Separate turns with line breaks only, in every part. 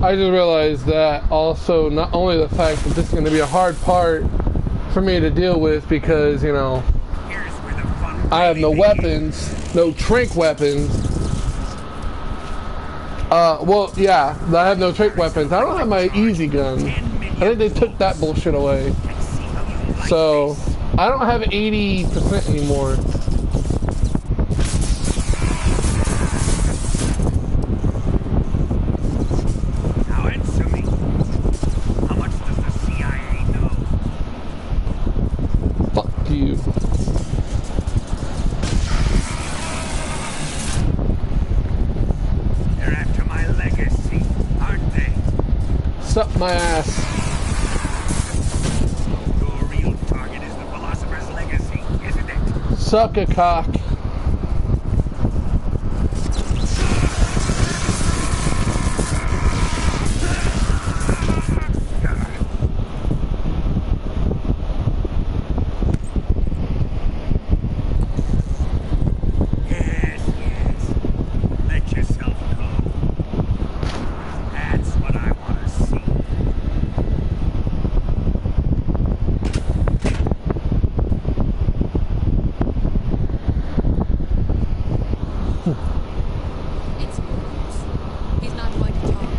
I just realized that also not only the fact that this is going to be a hard part for me to deal with because, you know, I have no weapons, no tranq weapons. Well, yeah, I have no tranq weapons. I don't have my easy gun. I think they took that bullshit away. So, I don't have 80% anymore.
Now answer me. How much does the CIA know?
Fuck you.
They're after my legacy, aren't they?
Suck my ass.
Your real target is the philosopher's legacy, isn't it?
Suck a cock.
Yes, yes. Let yourself go. That's what I want to see.
It's Rose. He's not going to talk.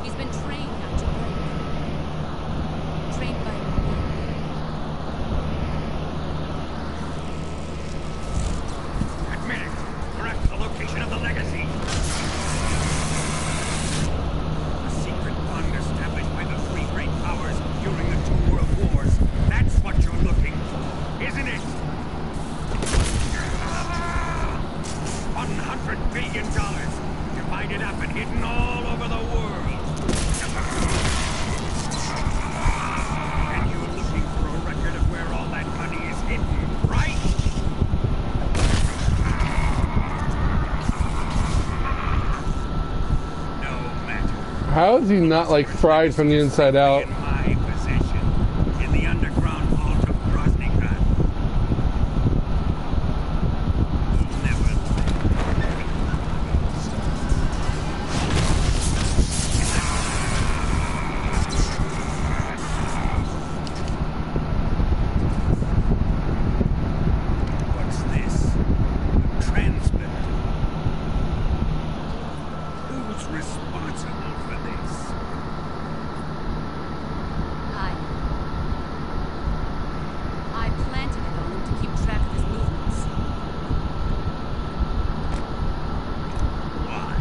He's been trained not to break. Trained by me.
Admit it. We're at the location of the legacy. A secret bond established by the three great powers during the two world wars. That's what you're looking for, isn't it? $100 billion divided up and hidden all over the world. And you're looking for a record of where all that money is hidden, right? No matter.
How is he not like fried from the inside out?
In my possession, in the underground vault of Groznygrad. Never. What's this? Transmitter. Who's responsible for this?
I planted it on him to keep track of his movements.
Why?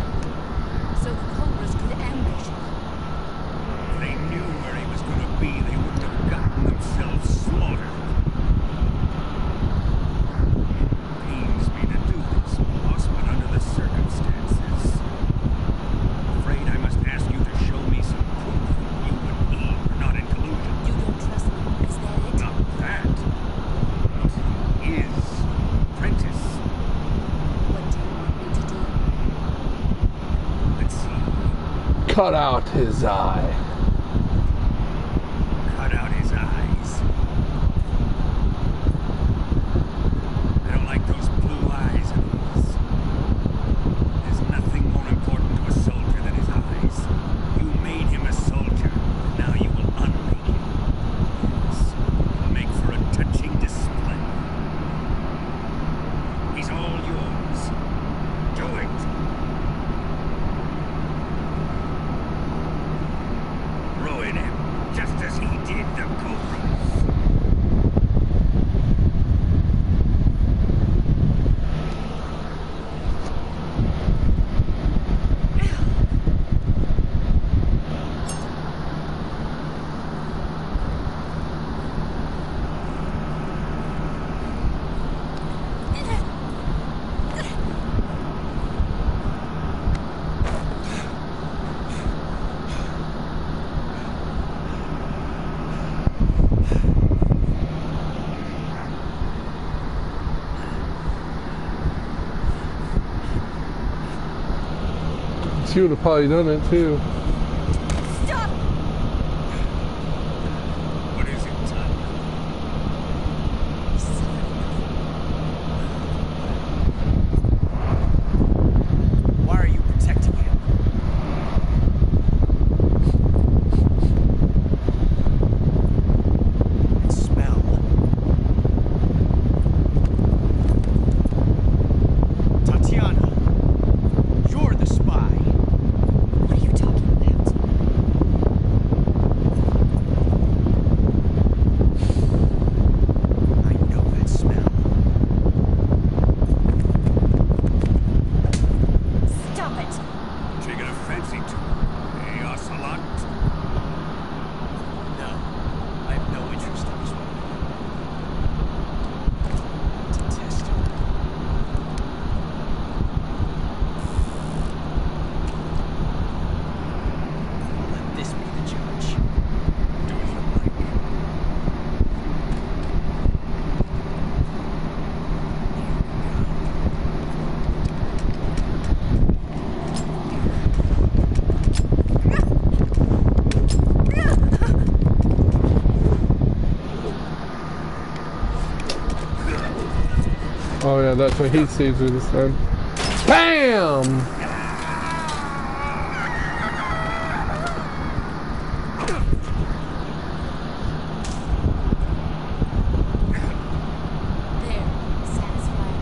So the Cobras could ambush him.
If they knew where he was going to be, they wouldn't have gotten themselves slaughtered. It pains me to do this, boss, but under the circumstances, I'm afraid I must ask you to show me some proof you and Eve are not in collusion.
You don't trust me, is that it?
Not that. Is Prentice.
What do you want me to do?
Let's see.
Cut out his eye.
Cut out his eyes. I don't like those blue eyes of his. There's nothing more important to a soldier than his eyes. You made him a soldier. Now you will unmake him. Yes. It'll make for a touching display. He's all yours. Do it. Ruin him, just as he did the Cobras.
She would have probably done it too.
Stop!
What is it, Tanya? Why are you protecting him?
Oh yeah, that's what he sees with his son. BAM!
There, satisfied.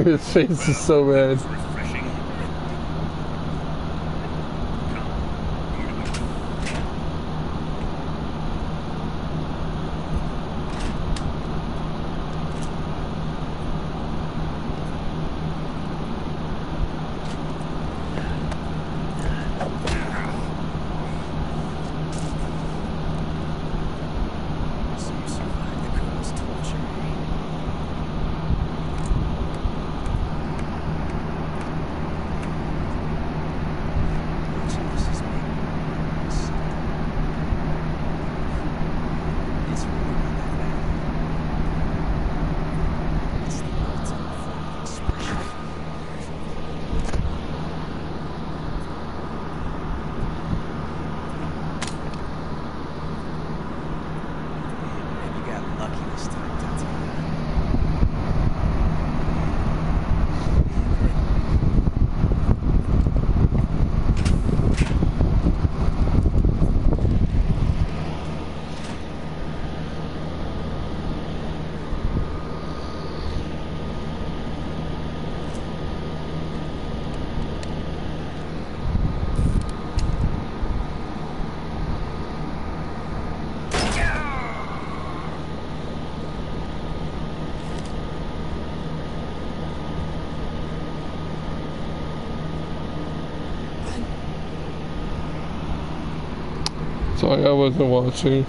His face is so red.
Refreshing. So you survived the Colonel's torture, eh? Jesus is making worse. It's really not that bad. It's the ultimate form of expression. Man, you got lucky this time, Tatiana.
Sorry, I wasn't watching.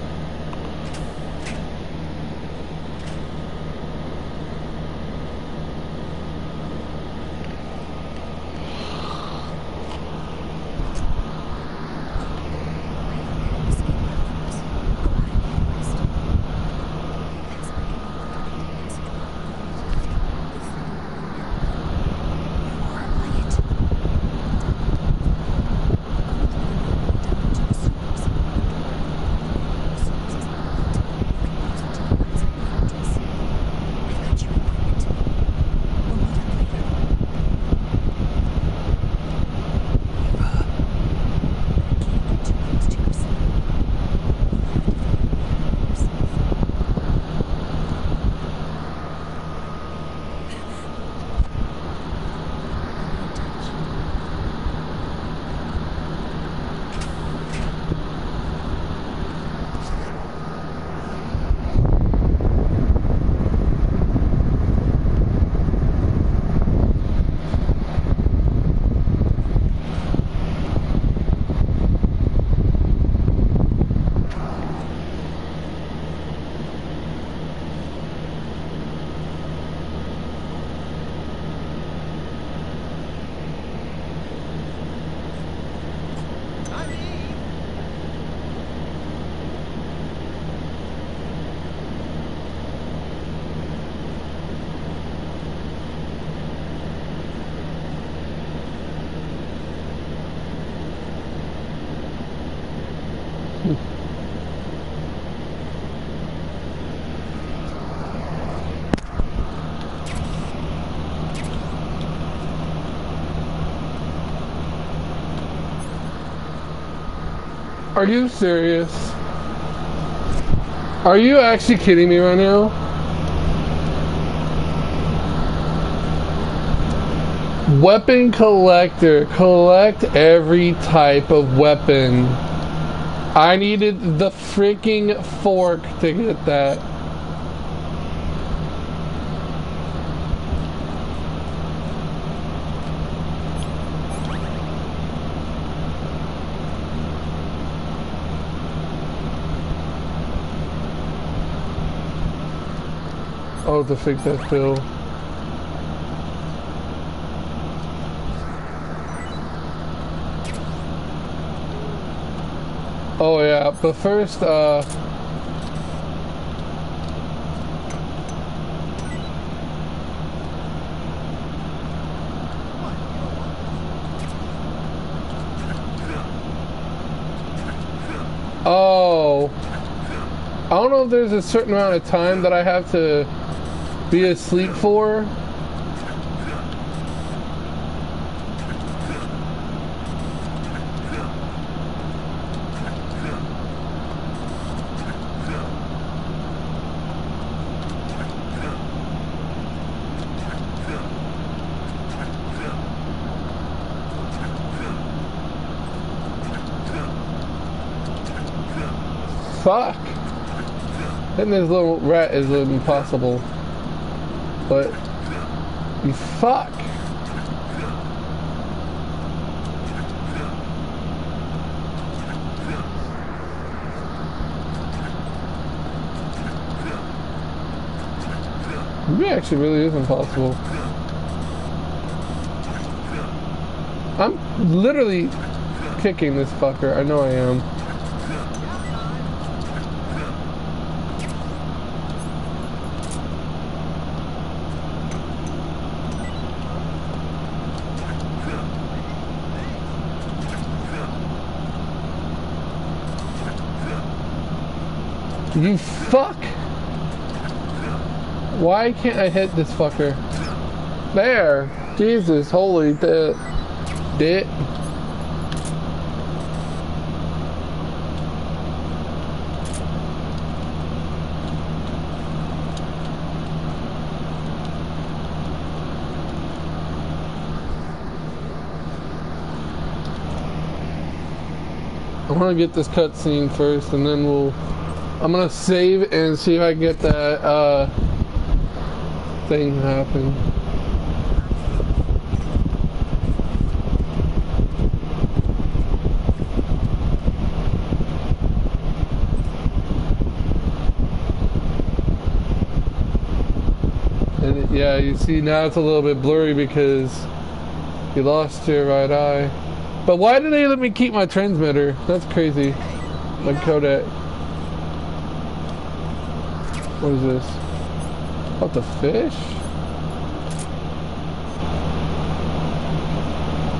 Are you serious? Are you actually kidding me right now? Weapon collector. Collect every type of weapon. I needed the freaking fork to get that. Oh, to fix that fill. Oh yeah, but first, oh. don't know if there's a certain amount of time that I have to be asleep for. Fuck. Hitting this little rat is impossible. But you fuck. Maybe it actually really is impossible. I'm literally kicking this fucker. I know I am. You fuck! Why can't I hit this fucker? There! Jesus, holy dick. I want to get this cutscene first, and then I'm gonna save and see if I can get that thing to happen. And yeah, you see now it's a little bit blurry because you lost your right eye. But why did they let me keep my transmitter? That's crazy. My codec. What is this? What, the fish?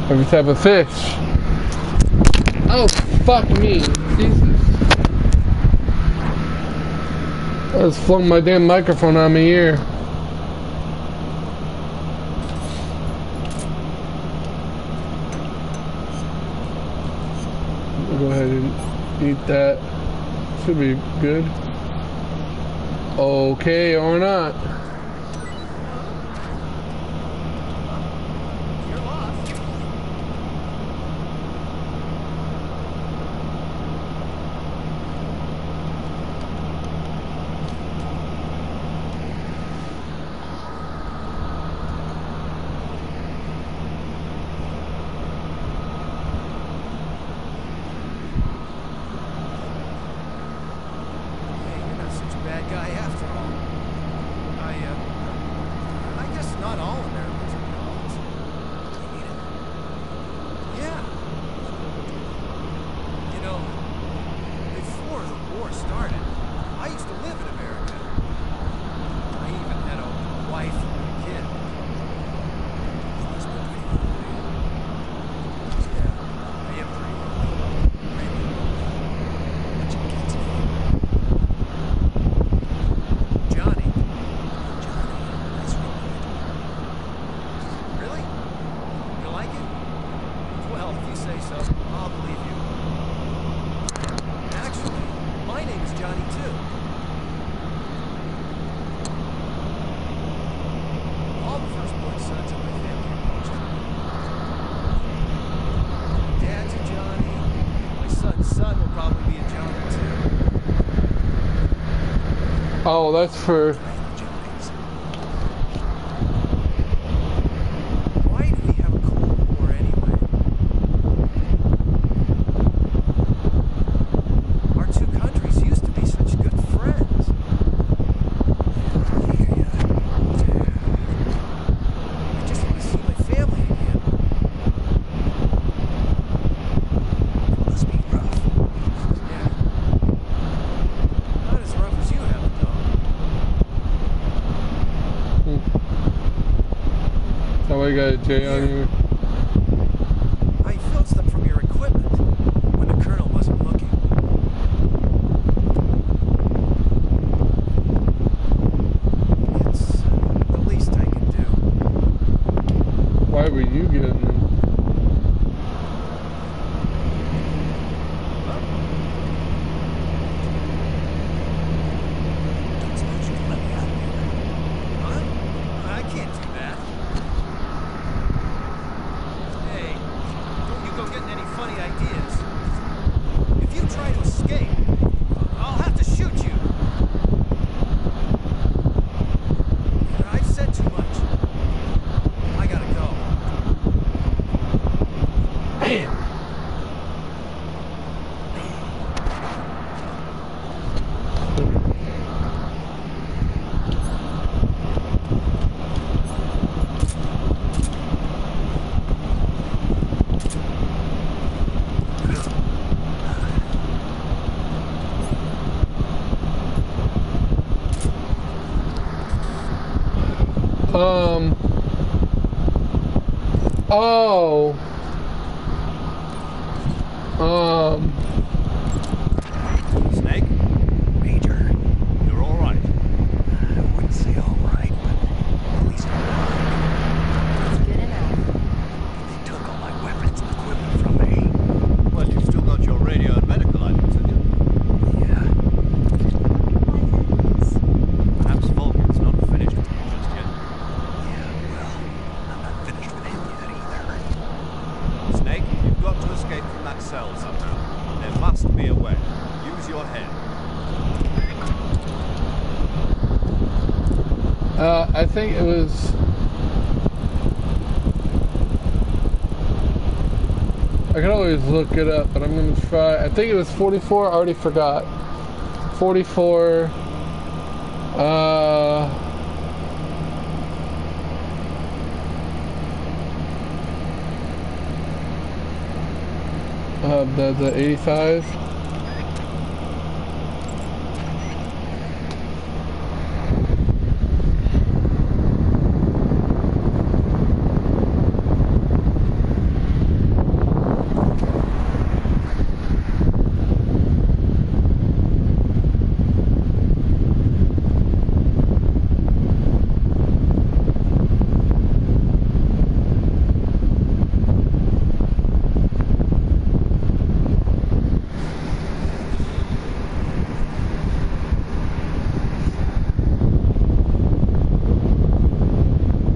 Every type of fish. Oh, fuck me. Jesus. I just flung my damn microphone out of my ear. I'll go ahead and eat that. Should be good. Okay, or not.
You're lost. Hey, you're not such a bad guy after all. I guess not all Americans are gods. Yeah. You know, before the war started, I used to live in America. I even had a wife and a kid. You must be pretty lonely. Yeah, I am pretty lonely. Really. What'd you get today? Johnny. That's right. Really? You like it? Well, if you say so, I'll believe you. Actually, my name is Johnny too. All the firstborn sons of my family are poached. My dad's a Johnny. My son's son will probably be a Johnny too.
Oh, that's for...
Why do we have a Cold War anyway? Our two countries used to be such good friends. I just want to see my family again. It must be rough. Yeah. Not as rough as you have it, though.
Oh, I got a J on you.
I filched them from your equipment when the colonel wasn't looking. funny ideas. If you try to escape, I'll have to shoot you. I've said too much. I gotta go.
Man. Oh.
Snake?
Major,
You're all right.
I wouldn't say all right, but at least I'm
That's good enough.
They took all my weapons and equipment from me.
Well, you've still got your radio and medical items, have you?
Yeah.
Perhaps Vulcan's not finished with you just yet.
Yeah, well, I'm not finished with him yet either.
Snake, you've got to escape from that cell somehow. There must be a way. Use your head.
I think it was. I could always look it up, but I'm gonna try. I think it was 44. I already forgot. 44. The 85.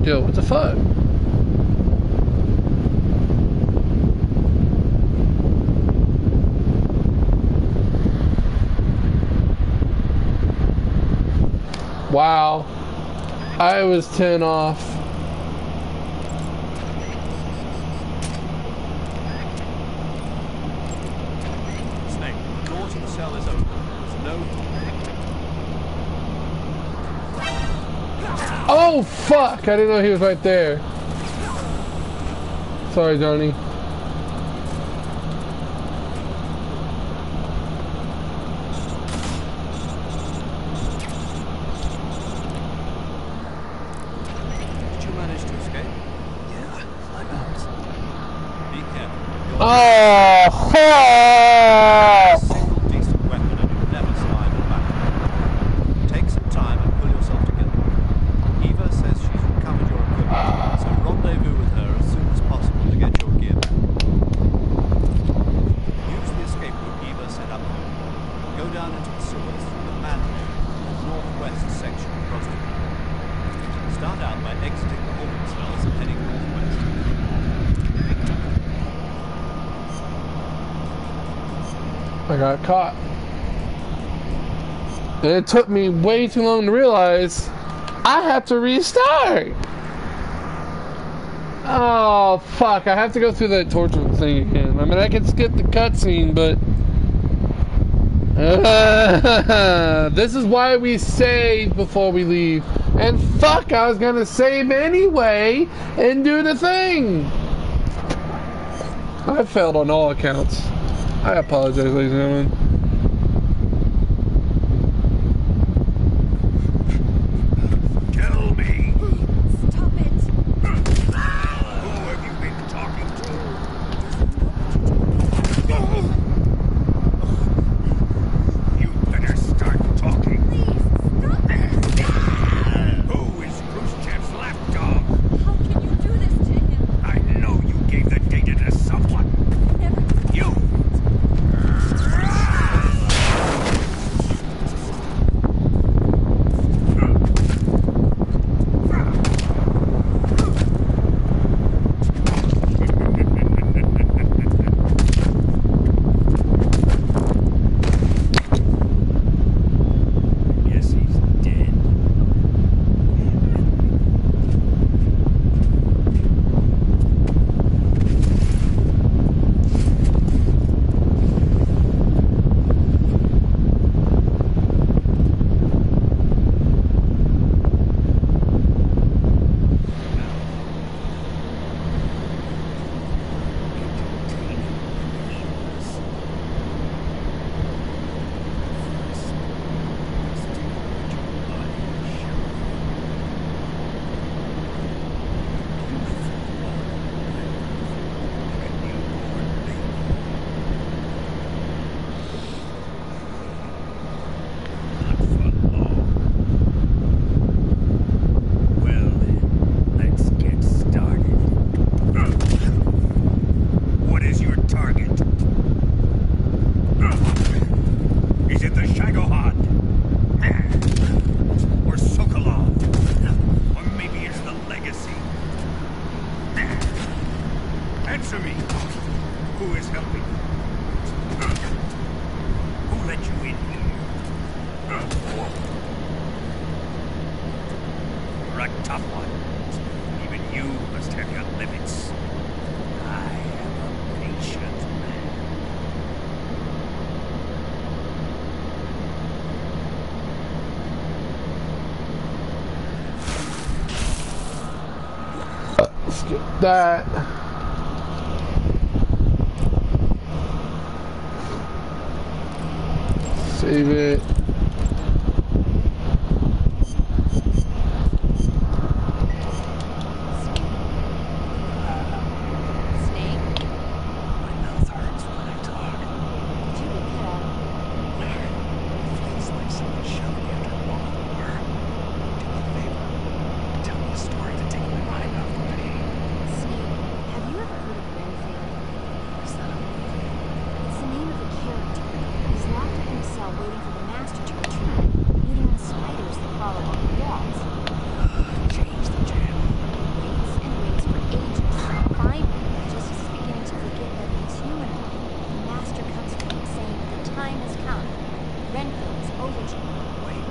Yo, what the fuck? Wow. I was 10 off.
Snake, the door to the cell is open. There's no...
Oh, fuck! I didn't know he was right there. Sorry, Johnny.
Did you manage to escape?
Yeah, I got.
Be careful. You're
Oh, fuck!
a single decent weapon and you'll never survive a battle. Take some time and pull yourself together. Eva says she's recovered your equipment, so rendezvous with her as soon as possible to get your gear back. Use the escape route Eva set up for you. Go down into the sewers through the man-made northwest section of Prostitute. Start out by exiting the holding cells and heading northwest.
I got caught. And it took me way too long to realize I have to restart. Oh, fuck. I have to go through that torture thing again. I mean, I can skip the cutscene, but... this is why we save before we leave. And fuck, I was gonna save anyway and do the thing. I failed on all accounts. I apologize, ladies and gentlemen.
Tell me,
Stop it.
who have you been talking to? You better start talking.
Please, stop it.
Who is Khrushchev's lapdog?
How can you do this to him?
I know you gave the data to someone.
Never.
You! the Shagohod? Or Sokolov? Or maybe it's the Legacy? Answer me. Who is helping you? Who let you in here? You're a tough one. Even you must have your limits. I am a patient man.
Skip that. Save it.
Snake?
My mouth hurts when I talk.
Did you get cut?
It feels like someone shoved me after the wall of the door. Do me a favor. Tell me a story to take my mind off the pain.
Snake, have you ever heard of Renfield?
What's that?
It's the name of a character. He's locked up in a cell waiting for the master to return, eating on spiders that crawl along the walls.
Change the channel.
Waits and waits for ages. Finally, just as he's beginning to forget that he's humanoid, the master comes to him saying that the time has come. Renfield is overjoyed.
Wait,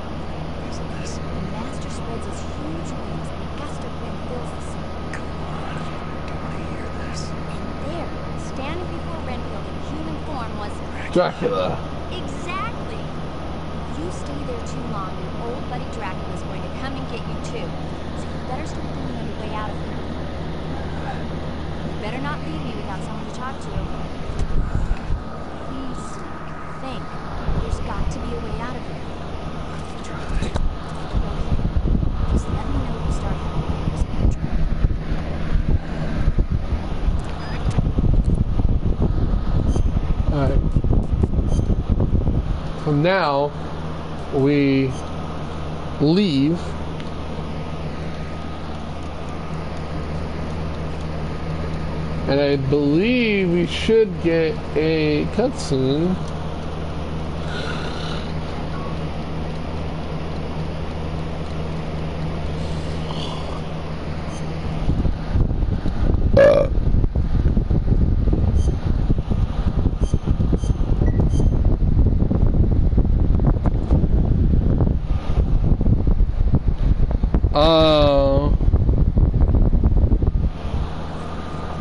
isn't this?
The master spreads his huge wings and a gust of wind fills the sea.
Come on. Do I hear this?
And there, standing before Renfield in human form was...
Dracula.
Exactly! If you stay there too long, your old buddy Dracula's going to come and get you too. So you better start thinking of a way out of here. You better not leave me without someone to talk to. Please, Snake, think. There's got to be a way out of here.
Try.
Okay. Just let me know if you start having nightmares about Dracula.
Alright. So now we leave. And I believe we should get a cutscene.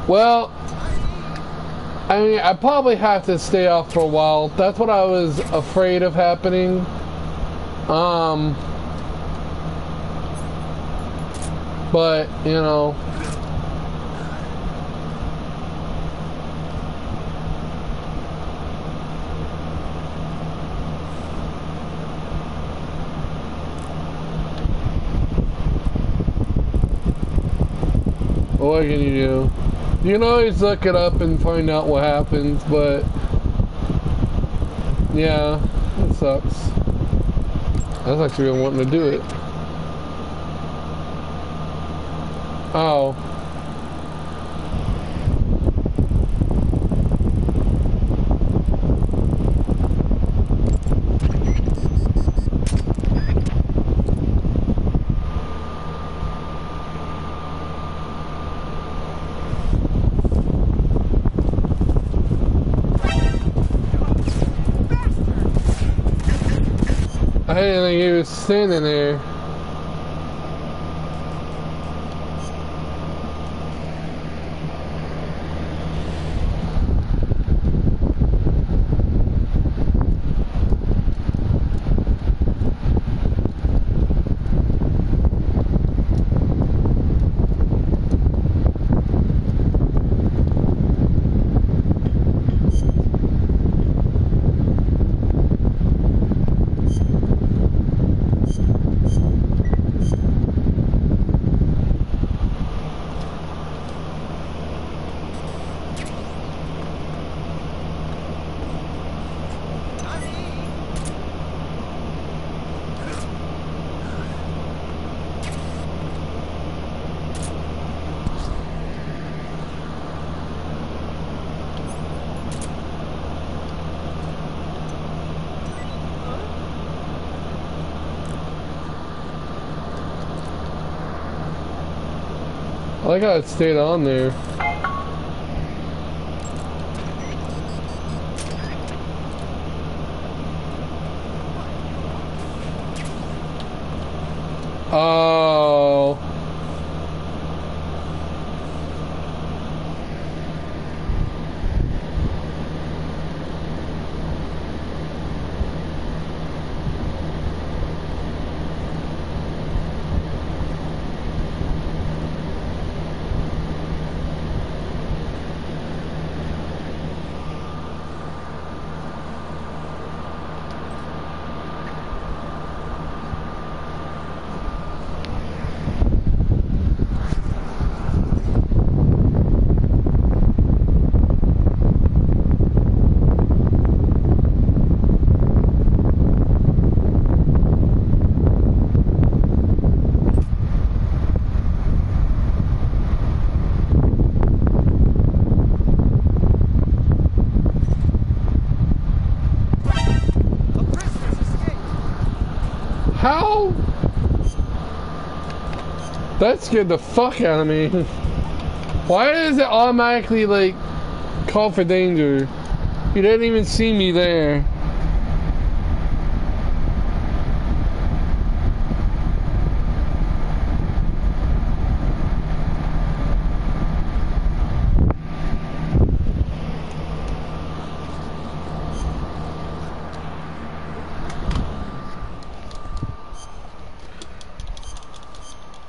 Well, I mean, I probably have to stay off for a while. That's what I was afraid of happening. But, you know. What can you do? You can always look it up and find out what happens, but yeah, it sucks. I was actually wanting to do it. Oh. I didn't think he was standing there. I like how it stayed on there. Oh. How? That scared the fuck out of me. Why does it automatically, like, call for danger? He didn't even see me there.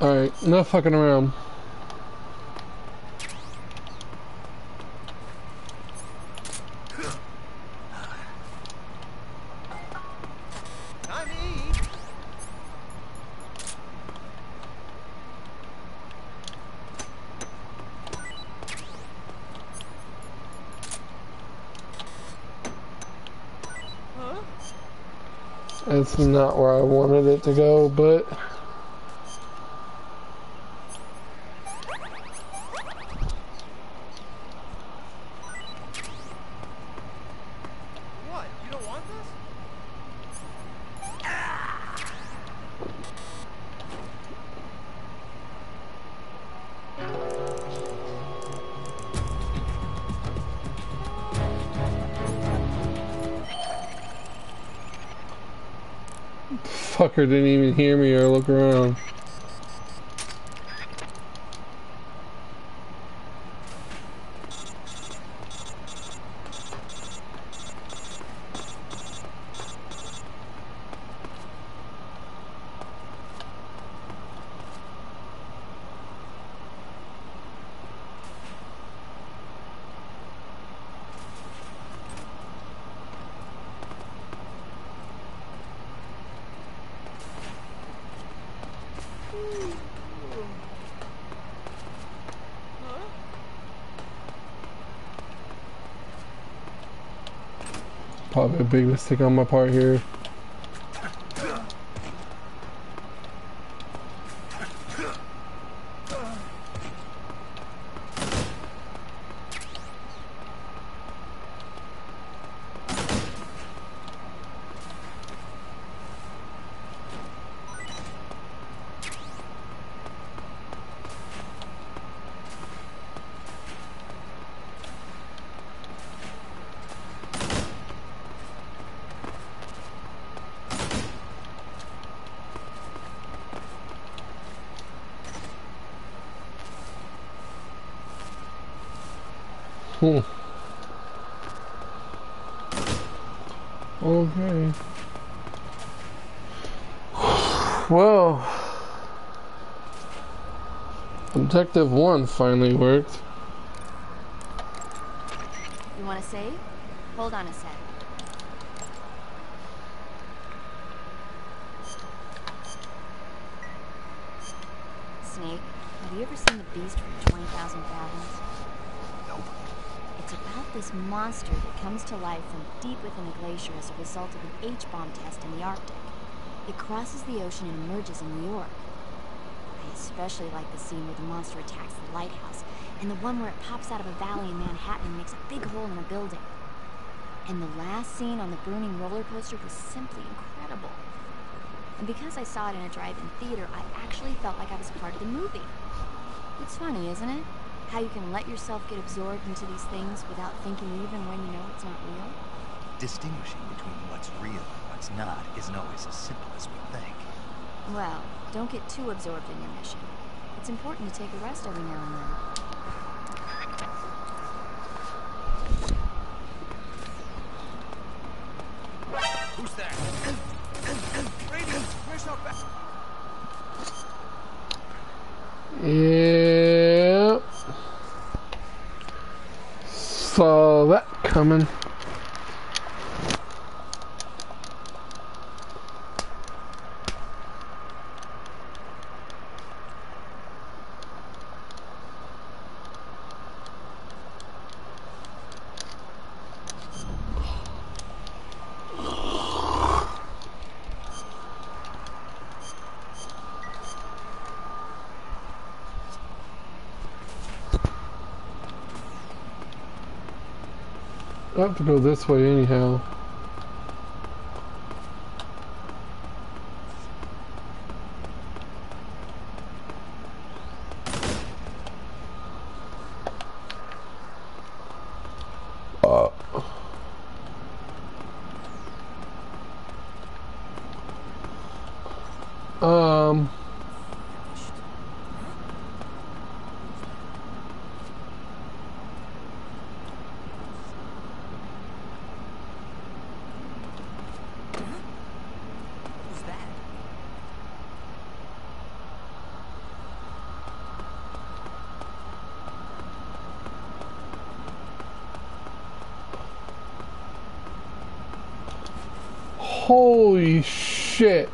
Alright, enough fucking around.
Time to eat. Huh?
That's not where I wanted it to go, but...
What? You don't want this?
Fucker didn't even hear me or look around. Probably a big mistake on my part here. Okay. Well, Objective 1 finally worked.
You want to save? Hold on a sec. Snake, have you ever seen The Beast from 20,000 Fathoms?
Nope.
It's about this monster that comes to life from deep within a glacier as a result of an H-bomb test in the Arctic. It crosses the ocean and emerges in New York. I especially like the scene where the monster attacks the lighthouse, and the one where it pops out of a valley in Manhattan and makes a big hole in a building. And the last scene on the burning roller coaster was simply incredible. And because I saw it in a drive-in theater, I actually felt like I was part of the movie. It's funny, isn't it? How you can let yourself get absorbed into these things without thinking even when you know it's not real.
Distinguishing between what's real and what's not isn't always as simple as we think.
Well, don't get too absorbed in your mission. It's important to take a rest every now and then.
Who's that? Radiant, where's our back?
Yeah. Saw that coming. I have to go this way anyhow. Um.
Who's that?
Holy shit.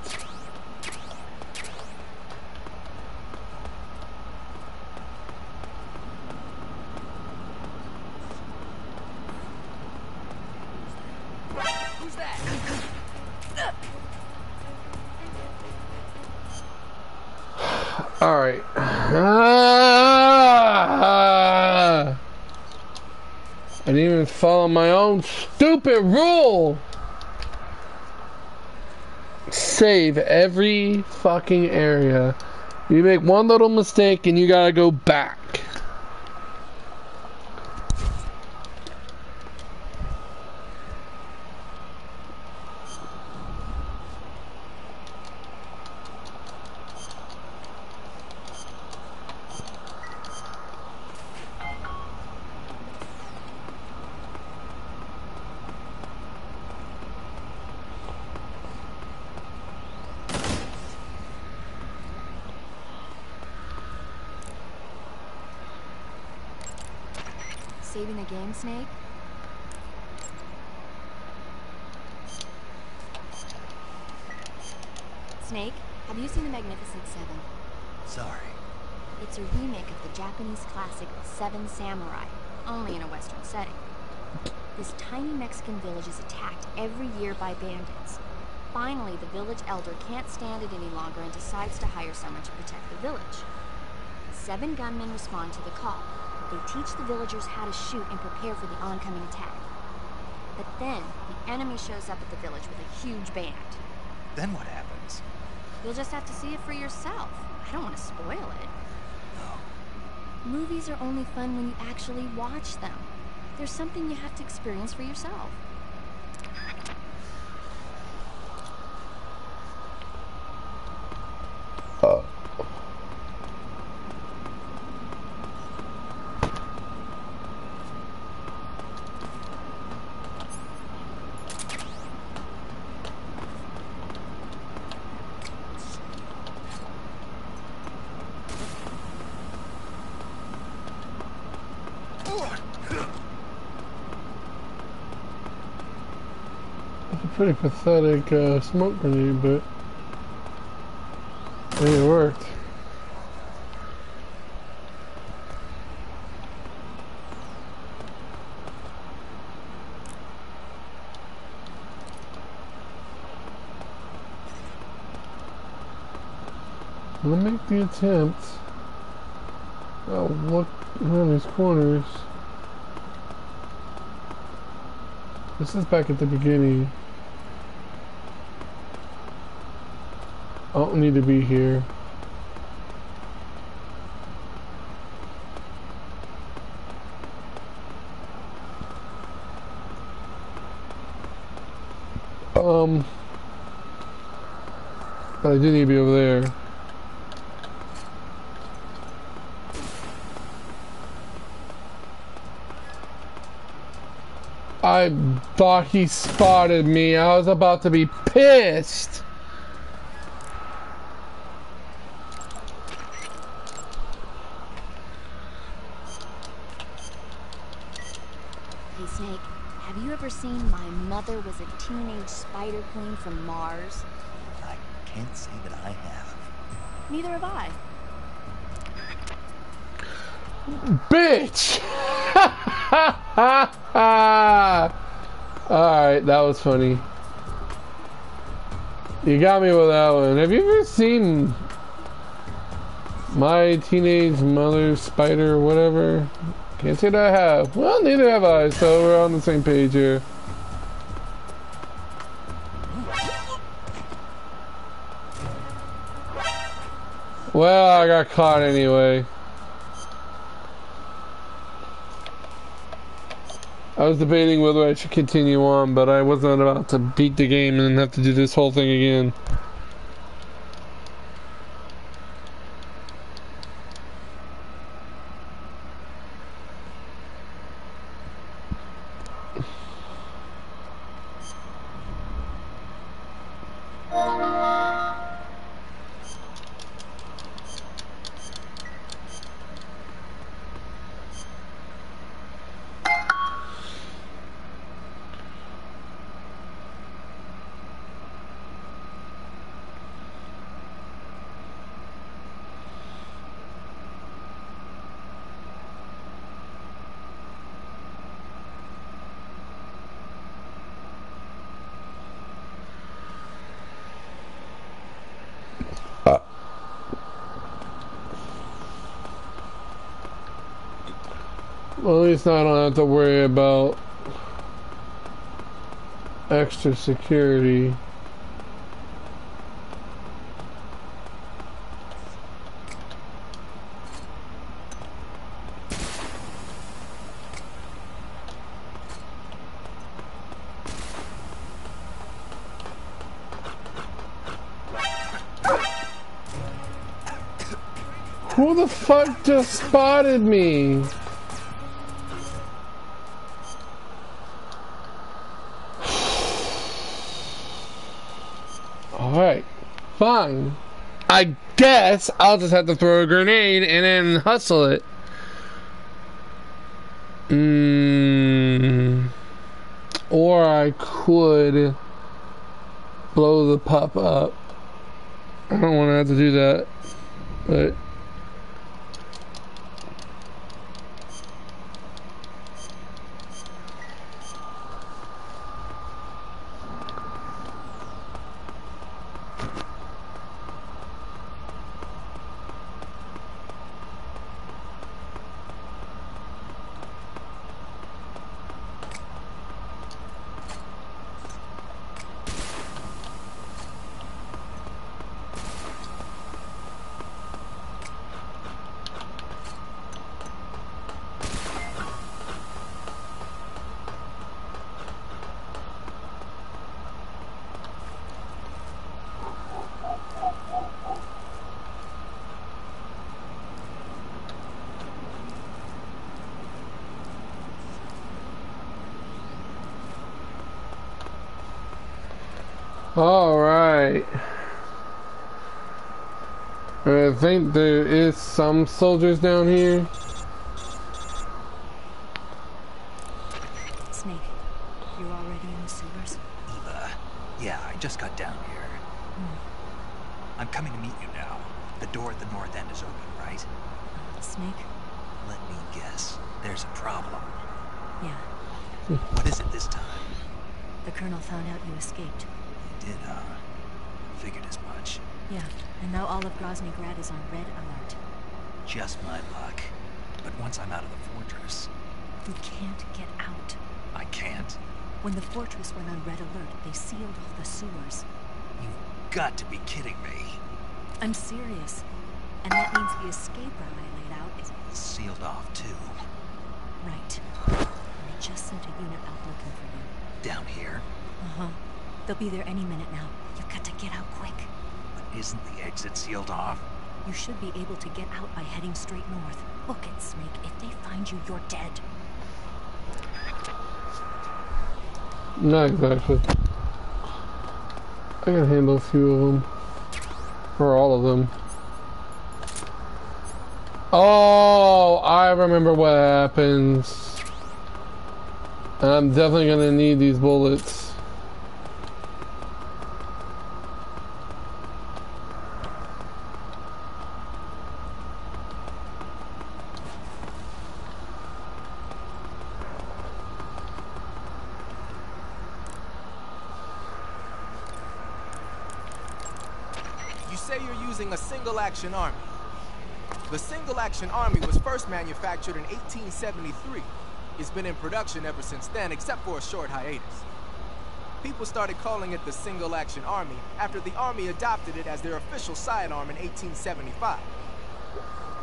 Who's that?
All right. I didn't even follow my own stupid rule. Save every fucking area. You make one little mistake and you gotta go back.
Saving the game, Snake? Snake, have you seen The Magnificent Seven?
Sorry.
It's a remake of the Japanese classic Seven Samurai, only in a Western setting. This tiny Mexican village is attacked every year by bandits. Finally, the village elder can't stand it any longer and decides to hire someone to protect the village. 7 gunmen respond to the call. They teach the villagers how to shoot and prepare for the oncoming attack. But then, the enemy shows up at the village with a huge band.
Then what happens?
You'll just have to see it for yourself. I don't want to spoil it.
No.
Movies are only fun when you actually watch them. There's something you have to experience for yourself.
It's a pretty pathetic smoke grenade, but I think it worked. I'm gonna make the attempt. I'll look around these corners. This is back at the beginning. I don't need to be here. But I do need to be over there. I thought he spotted me. I was about to be pissed.
Hey, Snake, have you ever seen My Mother Was a Teenage Spider Queen from Mars?
I can't say that I have.
Neither have I.
Bitch! Alright, that was funny. You got me with that one. Have you ever seen My Teenage Mother Spider or whatever? Can't say that I have. Well, neither have I, so we're on the same page here. Well, I got caught anyway. I was debating whether I should continue on, but I wasn't about to beat the game and then have to do this whole thing again. Well, at least now I don't have to worry about extra security. Who the fuck just spotted me? Alright, fine. I guess I'll just have to throw a grenade and then hustle it. Or I could blow the pup up. I don't want to have to do that, but... Alright. I think there is some soldiers down here.
Snake, you're already in the sewers?
Eva, yeah, I just got down here. I'm coming to meet you now. The door at the north end is open, right?
Snake?
Let me guess. There's a problem.
Yeah.
What is it this time?
The Colonel found out you escaped.
He did, figured as much.
Yeah, and now all of Grozny Grad is on red alert.
Just my luck. But once I'm out of the fortress...
You can't get out.
I can't?
When the fortress went on red alert, they sealed off the sewers.
You've got to be kidding me.
I'm serious. And that means the escape route I laid out is...
Sealed off, too.
Right. And I just sent a unit out looking for you.
Down here?
Uh-huh. They'll be there any minute now. You've got to get out quick.
But isn't the exit sealed off?
You should be able to get out by heading straight north. Book it, Snake. If they find you, you're dead.
Not exactly. I can handle a few of them. Or all of them. Oh, I remember what happens. And I'm definitely gonna need these bullets.
You say you're using a single-action army. The single-action army was first manufactured in 1873. It's been in production ever since then, except for a short hiatus. People started calling it the single-action army after the army adopted it as their official sidearm in 1875.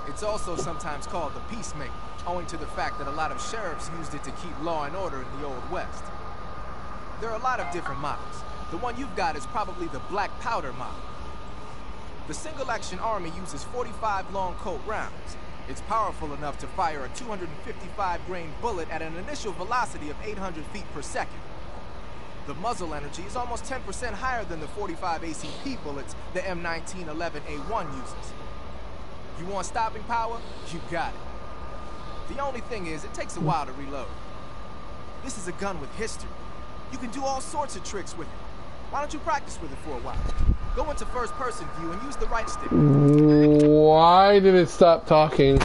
It's also sometimes called the Peacemaker, owing to the fact that a lot of sheriffs used it to keep law and order in the Old West. There are a lot of different models. The one you've got is probably the black powder model. The single-action army uses 45 long Colt rounds. It's powerful enough to fire a 255-grain bullet at an initial velocity of 800 feet per second. The muzzle energy is almost 10% higher than the 45 ACP bullets the M1911A1 uses. You want stopping power? You got it. The only thing is, it takes a while to reload. This is a gun with history. You can do all sorts of tricks with it. Why don't you practice with it for a while? Go into first-person view and use the right stick.
Why did it stop talking?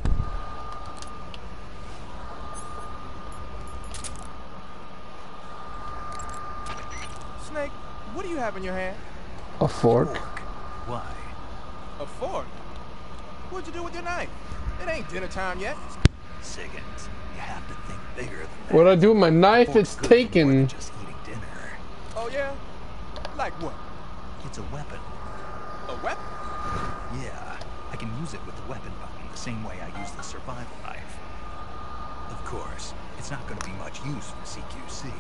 Snake, what do you have in your hand?
A fork.
Why?
A fork? What'd you do with your knife? It ain't dinner time yet.
Siggins, you have to think bigger than that.
What I do with my knife?
Fork's
It's
good for more
taken.
than just eating dinner.
Oh, yeah? Like what?
It's a weapon.
A weapon?
Yeah, I can use it with the weapon button the same way I use the survival knife. Of course, it's not going to be much use for CQC.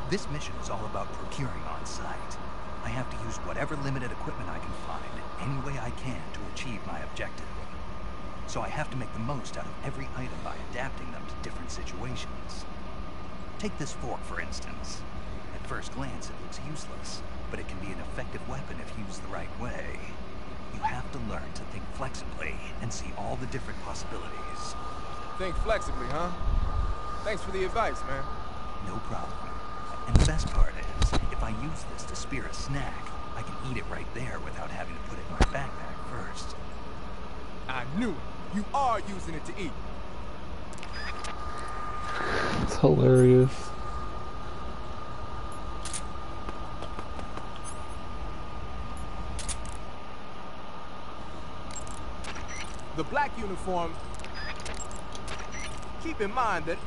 This mission is all about procuring on site. I have to use whatever limited equipment I can find, any way I can to achieve my objective. So I have to make the most out of every item by adapting them to different situations. Take this fork, for instance. At first glance, it looks useless, but it can be an effective weapon if used the right way. You have to learn to think flexibly and see all the different possibilities.
Think flexibly, huh? Thanks for the advice, man.
No problem. And the best part is, if I use this to spear a snack, I can eat it right there without having to put it in my backpack first.
I knew it. You are using it to eat.
It's hilarious.
The black uniform, keep in mind that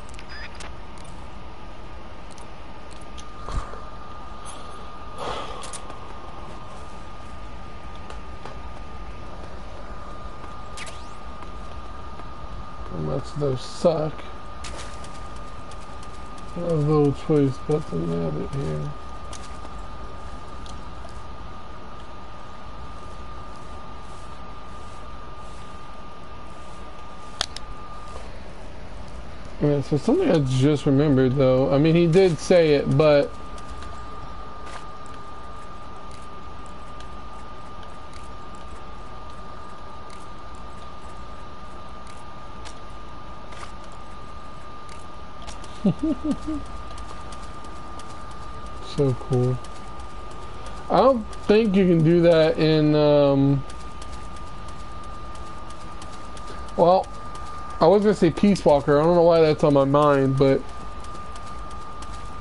Unless those suck. I have no choice but to have it here. Yeah, so something I just remembered though. I mean, he did say it, but so cool. I don't think you can do that in well, I was gonna say Peace Walker. I don't know why that's on my mind, but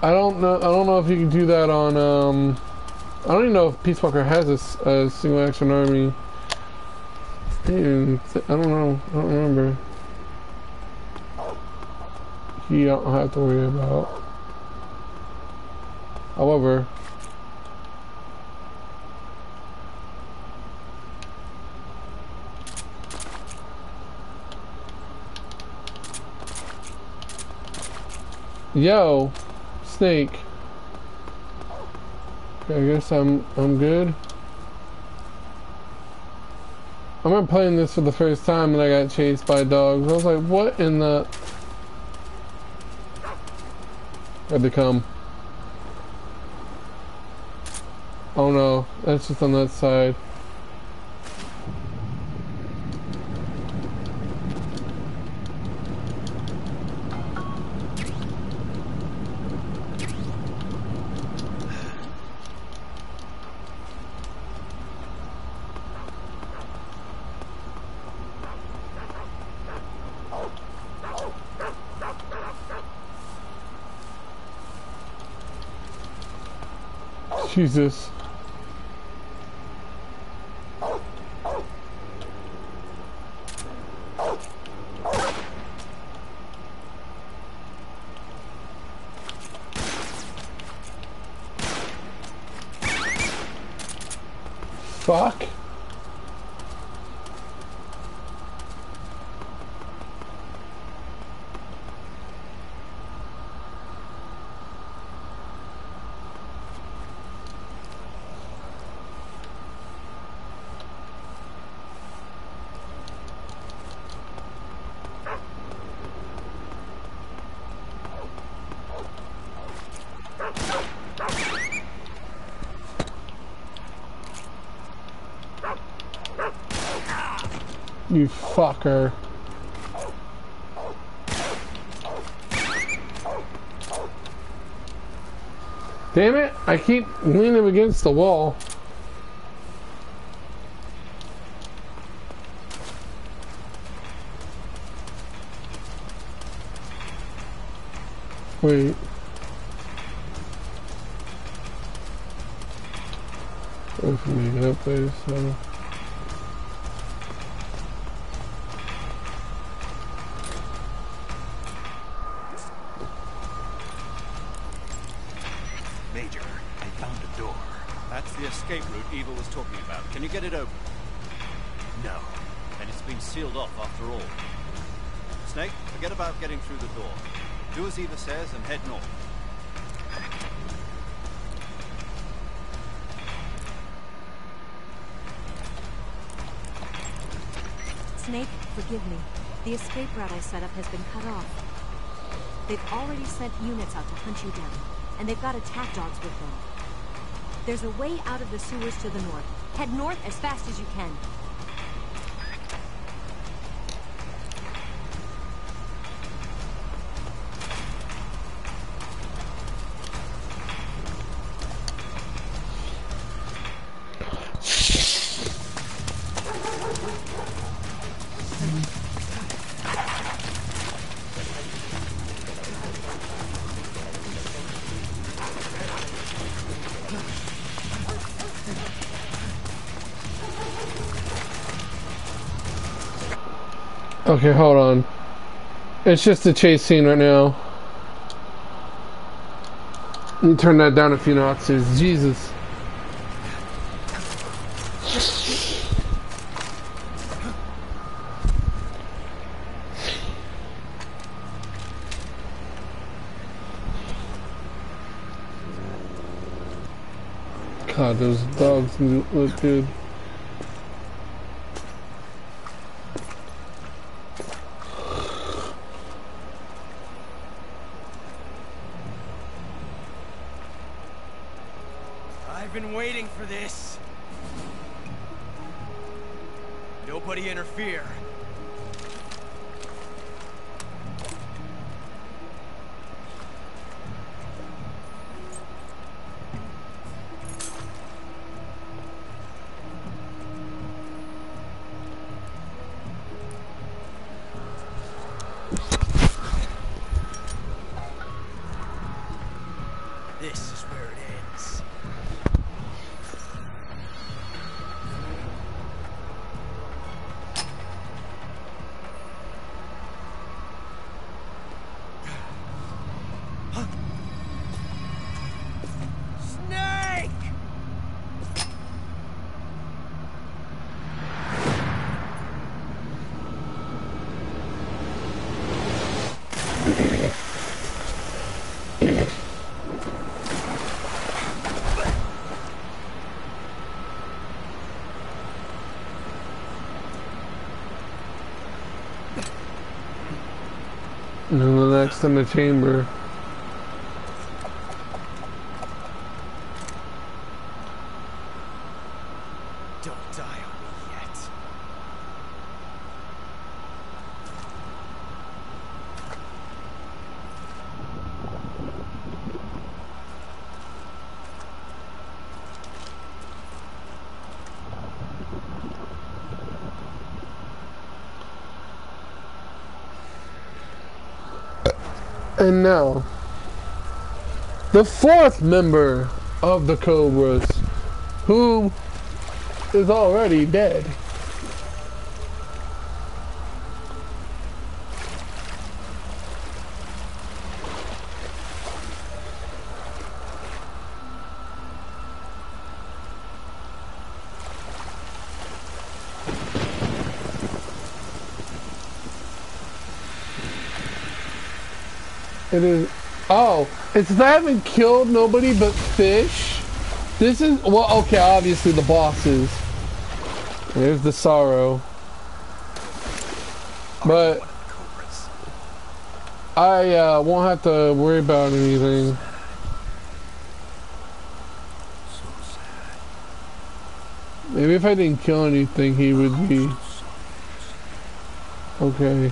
I don't know if you can do that on I don't even know if Peace Walker has a single action army. Dude, I don't know. I don't remember. You don't have to worry about. However, yo, Snake. I guess I'm good. I remember playing this for the first time and I got chased by dogs. I was like, what in the... Where'd they come? Oh no, that's just on that side. Jesus. Fuck. You fucker. Damn it, I keep leaning against the wall. Wait. If we make it up there, so...
Major, I found a door.
That's the escape route Eva was talking about. Can you get it open?
No.
And it's been sealed off after all. Snake, forget about getting through the door. Do as Eva says and head north.
Snake, forgive me. The escape route I set up has been cut off. They've already sent units out to hunt you down, and they've got attack dogs with them. There's a way out of the sewers to the north. Head north as fast as you can.
Okay, hold on. It's just a chase scene right now. Let me turn that down a few notches. Jesus. God, those dogs look good.
I've been waiting for this. Nobody interfere. This is where it ends. Snake!
And then the next in the chamber.
Don't die on me yet.
And now, the fourth member of the Cobras, who is already dead. It is. Oh, it's they haven't killed nobody but fish. This is well, okay. Obviously, the bosses. There's the sorrow. But I won't have to worry about anything. Maybe if I didn't kill anything, he would be okay.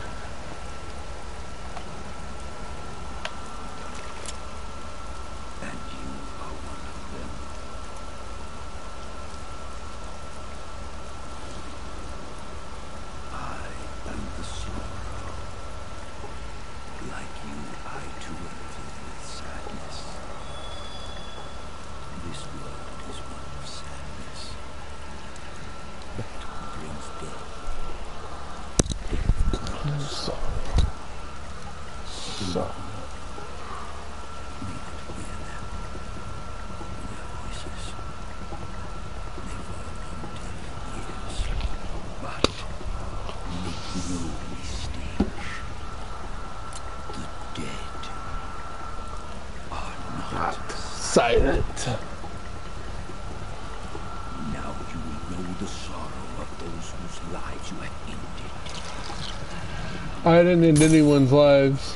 Silent.
Now you will know the sorrow of those whose lives you have ended.
I didn't end anyone's lives.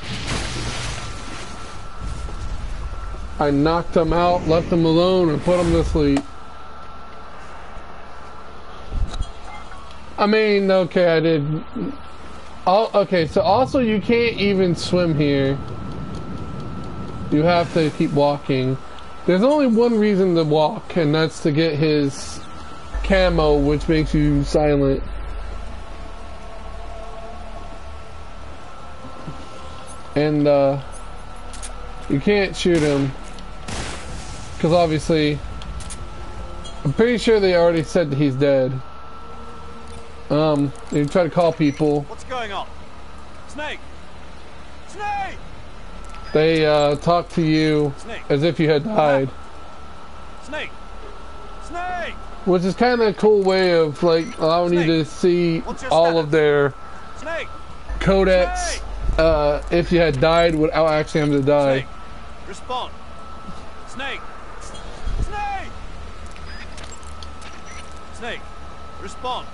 I knocked them out, left them alone, and put them to sleep. I mean, okay, I did. Okay, so also you can't even swim here. You have to keep walking. There's only one reason to walk, and that's to get his camo, which makes you silent. And you can't shoot him, because obviously, I'm pretty sure they already said that he's dead. You try to call people.
What's going on? Snake! Snake!
They talk to you
Snake.
as if you had died.
Snake! Snake!
Which is kind of a cool way of like allowing you to see
What's your
all
status?
of their
Snake!
codex if you had died without actually having to die.
Snake! Respond! Snake! Snake! Snake! Respond!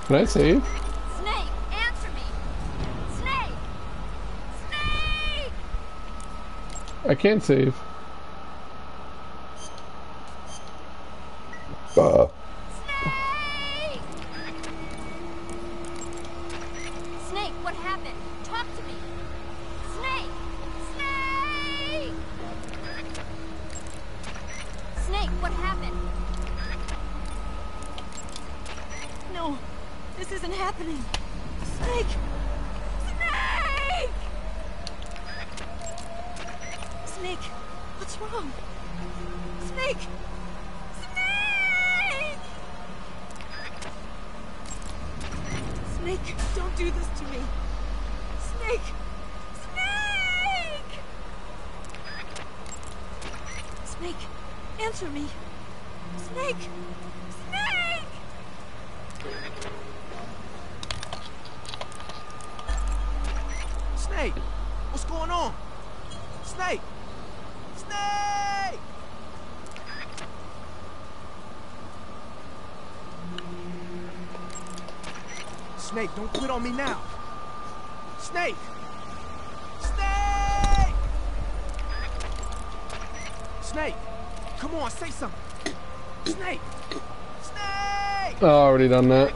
Can I save?
Snake, answer me! Snake! Snake!
I can't save.
Snake! Snake, what happened? Talk to me! Snake! Snake! Snake, what happened?
No, this isn't happening. Snake!
Snake!
Snake, what's wrong? Snake!
Snake!
Snake, don't do this to me. Snake!
Snake!
Snake, answer me. Snake!
Snake!
Snake! What's going on? Snake! Snake! Snake, don't quit on me now. Snake! Snake! Snake! Come on, say something! Snake! Snake!
Oh, already done that.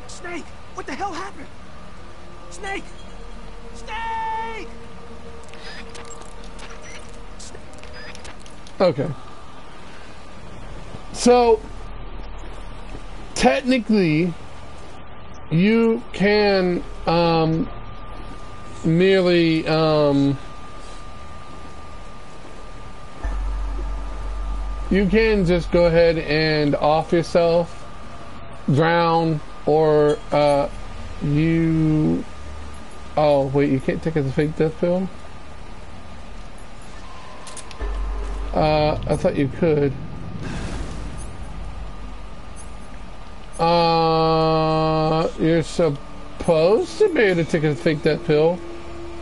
Snake! What the hell happened? Snake! Snake!
Okay. So, technically, you can merely you can just go ahead and off yourself, drown, or you. Oh wait, you can't take a fake death pill. I thought you could. You're supposed to be able to take a fake death pill.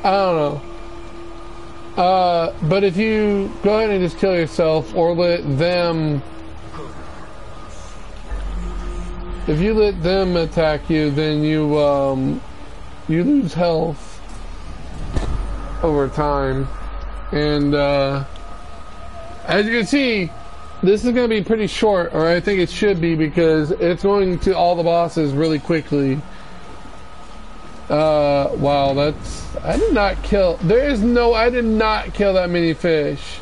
I don't know. But if you go ahead and just kill yourself, or let them, if you let them attack you, then you lose health over time. And as you can see, this is going to be pretty short, or I think it should be, because it's going to all the bosses really quickly. Wow, that's... I did not kill... I did not kill that many fish.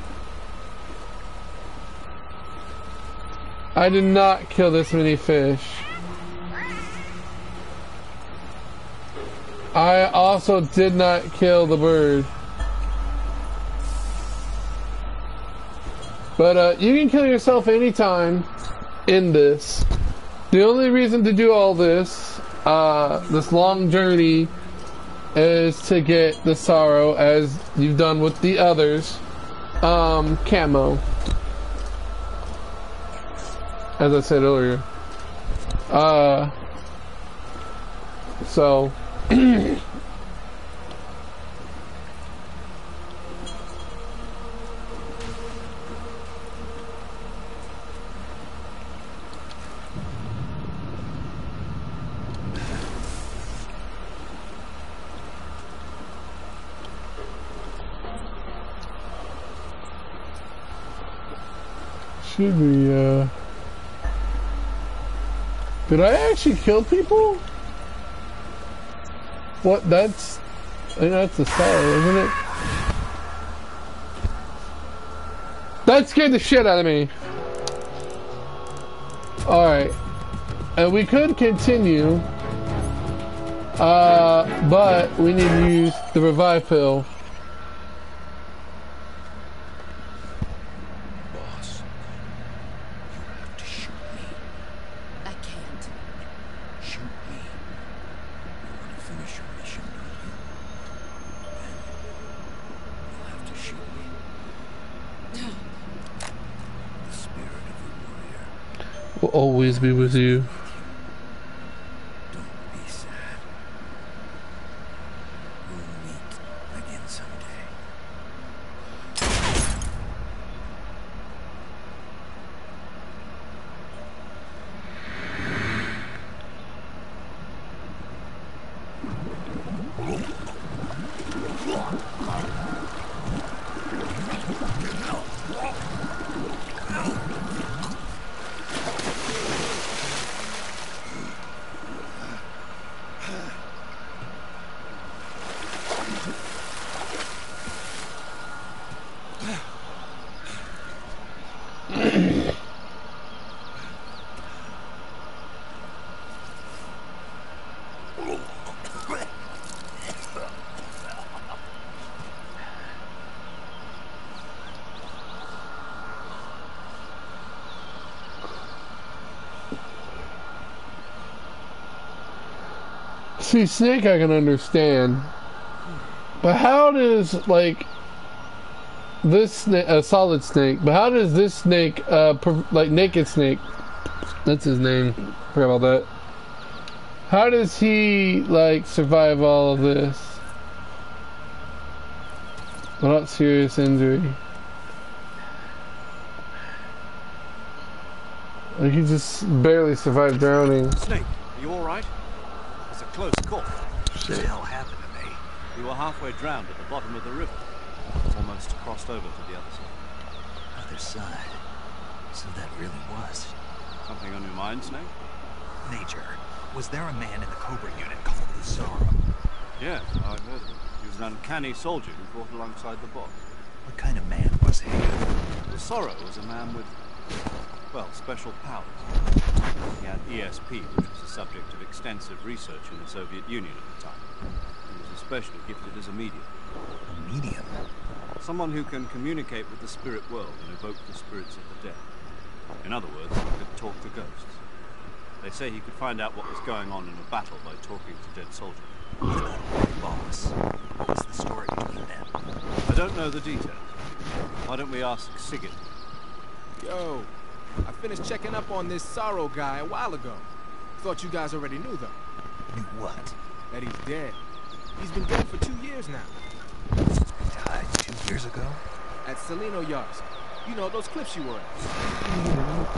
I did not kill this many fish. I also did not kill the bird. But you can kill yourself anytime in this. The only reason to do all this, this long journey, is to get the sorrow, as you've done with the others, camo. As I said earlier. So... should be, did I actually kill people? What, I think that's the star, isn't it? That scared the shit out of me. Alright. And we could continue, but we need to use the revive pill. Will always be with you.
Don't be sad. We'll meet again someday.
See, Snake I can understand, but how does, like, this snake, a solid snake, but how does this snake, like Naked Snake, that's his name, forgot about that, how does he, like, survive all of this without serious injury? Like, he just barely survived drowning.
Snake, are you alright? It's a close call.
What the hell happened to me?
You were halfway drowned at the bottom of the river. Almost crossed over to the other side.
Other side. So that really was.
Something on your mind, Snake?
Major, was there a man in the Cobra unit called the Sorrow?
Yes, I heard of him. He was an uncanny soldier who fought alongside the boss.
What kind of man was he?
The Sorrow was a man with, well, special powers. He had ESP, which was the subject of extensive research in the Soviet Union at the time. He was especially gifted as a medium.
A medium?
Someone who can communicate with the spirit world and evoke the spirits of the dead. In other words, he could talk to ghosts. They say he could find out what was going on in a battle by talking to dead soldiers.
What about the boss? What was the story between them?
I don't know the details. Why don't we ask Sigurd?
Yo, I finished checking up on this Sorrow guy a while ago. Thought you guys already knew, though.
Knew what?
That he's dead. He's been dead for 2 years now.
Died 2 years ago?
At Salino Yarsk. You know, those cliffs you were at.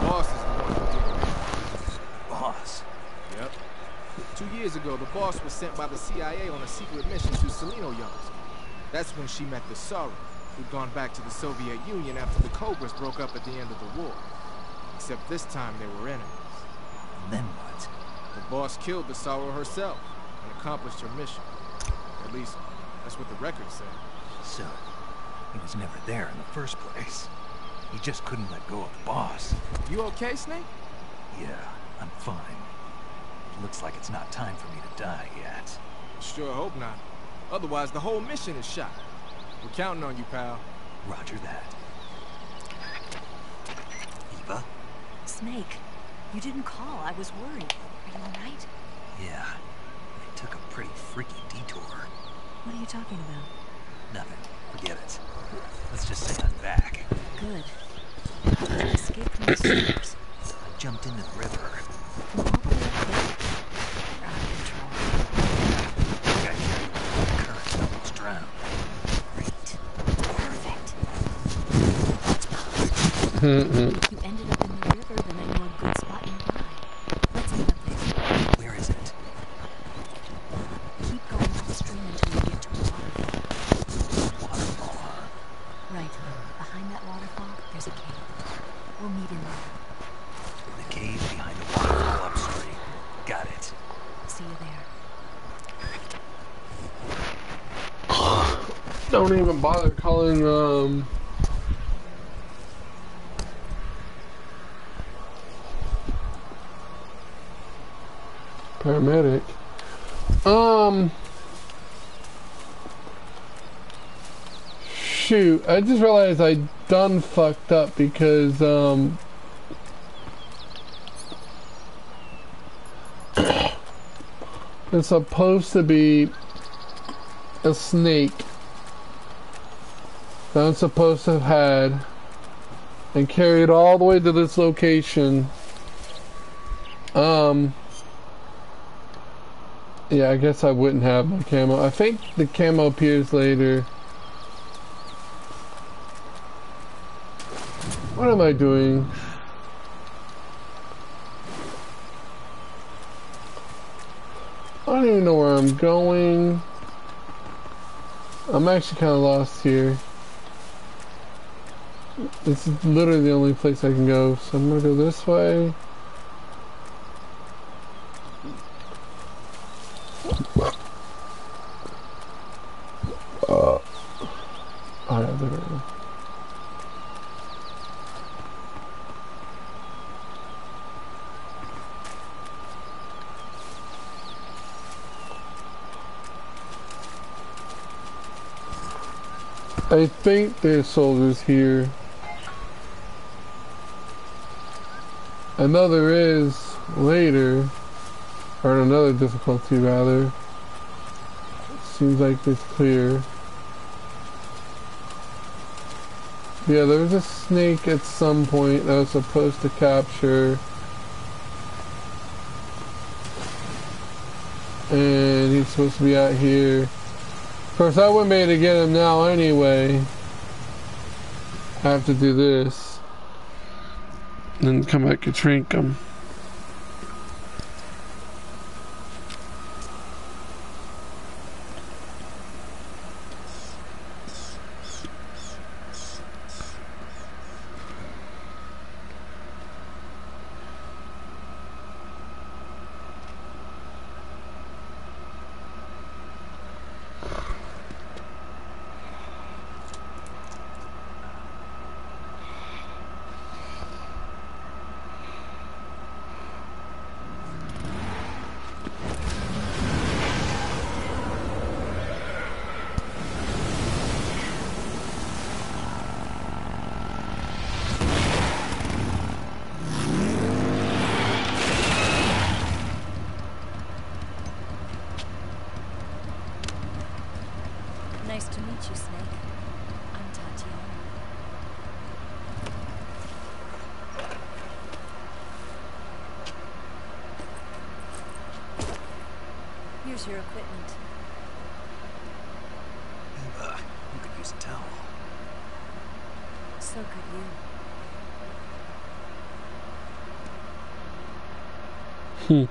Boss is the one who did it.
Boss?
Yep. 2 years ago, the boss was sent by the CIA on a secret mission to Salino Yarsk. That's when she met the Sorrow, who'd gone back to the Soviet Union after the Cobras broke up at the end of the war. Except this time they were enemies.
And then what?
The boss killed the Sorrow herself and accomplished her mission. At least, that's what the record said.
So, he was never there in the first place. He just couldn't let go of the boss.
You okay, Snake?
Yeah, I'm fine. It looks like it's not time for me to die yet.
Sure hope not. Otherwise, the whole mission is shot. We're counting on you, pal.
Roger that. Eva?
Snake, you didn't call. I was worried. Are you alright?
Yeah. I took a pretty freaky detour.
What are you talking about?
Nothing. Forget it. Let's just say I'm back.
Good. How did you escape from the sewers?
I jumped into the river.
From all the way up there? You're out of control.
Got carried away by the current and almost drowned.
Great. Perfect. You ended up in the river, then I know a good spot nearby. Let's meet up there.
Where is it?
Keep going upstream until you get to a waterfall.
Waterfall, huh?
Right. Behind that waterfall, there's a cave. We'll meet in there.
The cave behind the waterfall upstream. Got it.
See you there.
Don't even bother calling paramedic. Shoot, I just realized I done fucked up because it's supposed to be a snake that I'm supposed to have had and carried all the way to this location. Yeah, I guess I wouldn't have my camo. I think the camo appears later. What am I doing? I don't even know where I'm going. I'm actually kind of lost here. This is literally the only place I can go, so I'm gonna go this way. Oh yeah, there we go. I think there's soldiers here. I know there is later, or in another difficulty rather. Seems like it's clear. Yeah, there was a snake at some point that I was supposed to capture. And he's supposed to be out here. Of course, I wouldn't be able to get him now anyway. I have to do this. And then come back and shrink him.
meet you, Snake. I'm Tatiana. Here's your equipment.
You could use a towel.
So could you.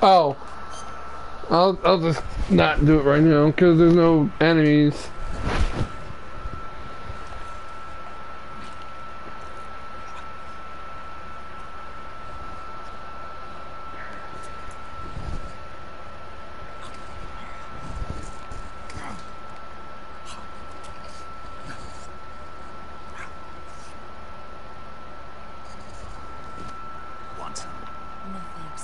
Oh, I'll just not do it right now because there's no enemies.
Want some?
No thanks.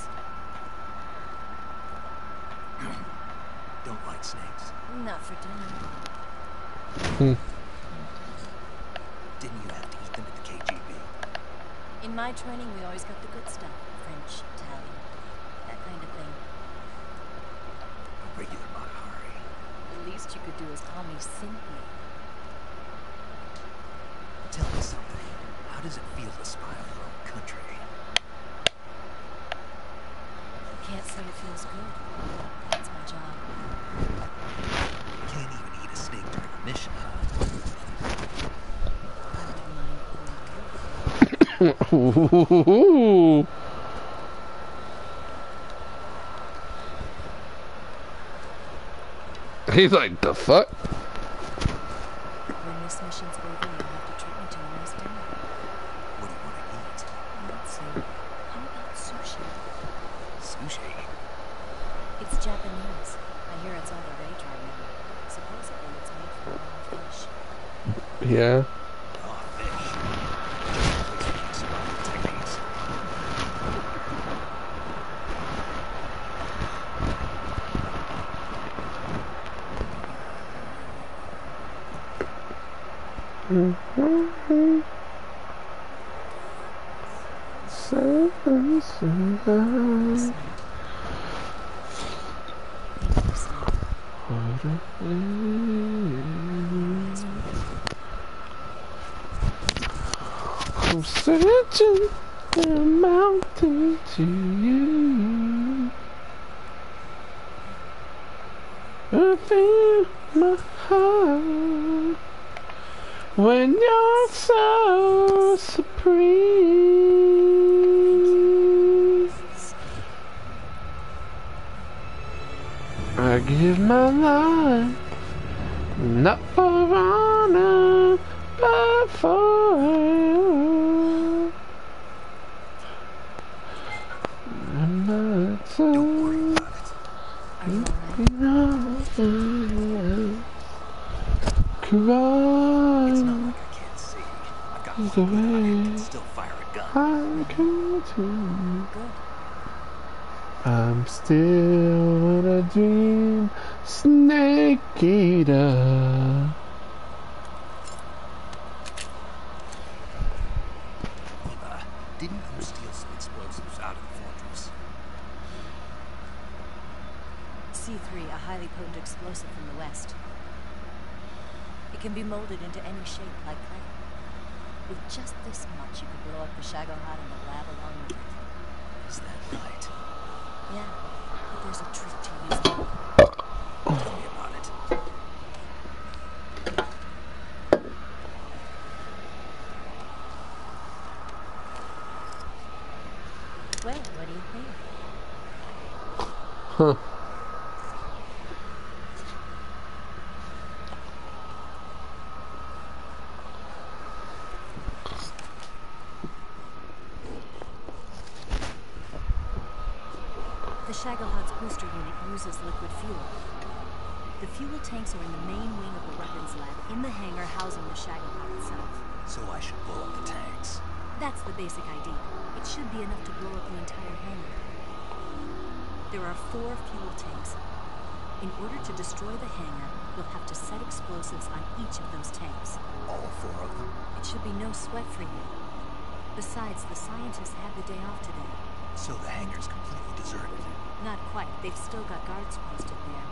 Don't like snakes.
Not for dinner.
Hmm.
Didn't you have to eat them at the KGB?
In my training, we always got the good stuff. French, Italian, that kind of thing.
A regular Matahari.
The least you could do is call me Cynthia.
Tell me something. How does it feel to spy on your own country?
Can't say it feels good. That's my job.
Can't even eat a snake during a mission, huh?
I wouldn't mind.
He's like, the fuck?
When this mission's over, you'll have to treat me to a nice dinner.
What do you want to eat?
Let's see. How about sushi?
Sushi?
It's Japanese. I hear it's all the rage right now. Supposedly it's made from raw fish.
Yeah.
Raw fish. Survival techniques.
I'm searching the mountain to you. I feel my heart when you're so supreme. I give my life not for honor, but for you. I'm not so.
Don't worry about it.
Are you alright?
It's not like I can't see. I've got
The
one eye and
way
can still fire a gun.
I come to.
Good.
I'm still in a dream, snake eater.
Didn't you steal some explosives out of the fortress?
C3, a highly potent explosive from the west. It can be molded into any shape, like clay. With just this much, you could blow up the Shagohod in the lab along with it.
Is that right?
Yeah, but there's a trick to using it.
Tell me about it.
Well, what do you think?
Huh.
The Shagohod's booster unit uses liquid fuel. The fuel tanks are in the main wing of the weapons lab, in the hangar housing the Shagohod itself.
So I should blow up the tanks.
That's the basic idea. It should be enough to blow up the entire hangar. There are 4 fuel tanks. In order to destroy the hangar, you'll have to set explosives on each of those tanks.
All 4 of them?
It should be no sweat for you. Besides, the scientists had the day off today.
So the hangar's completely deserted.
Not quite. They've still got guards posted there.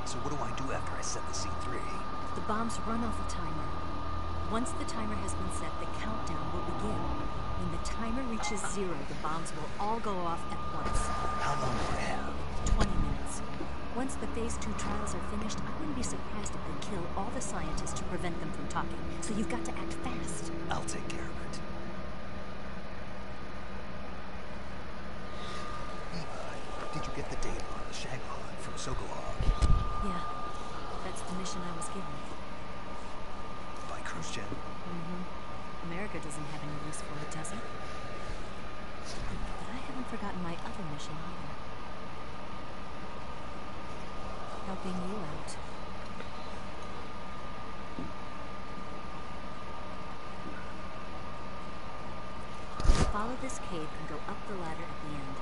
So what do I do after I set the C3?
The bombs run off a timer. Once the timer has been set, the countdown will begin. When the timer reaches 0, the bombs will all go off at once.
How long do I have?
20 minutes. Once the Phase 2 trials are finished, I wouldn't be surprised if they kill all the scientists to prevent them from talking. So you've got to act fast.
I'll take care of it. Eva, did you get the data on the Shagohod from Sokolov?
Yeah, that's the mission I was given.
By Khrushchev?
America doesn't have any use for it, does it? But I haven't forgotten my other mission either. Helping you out. Follow this cave and go up the ladder at the end.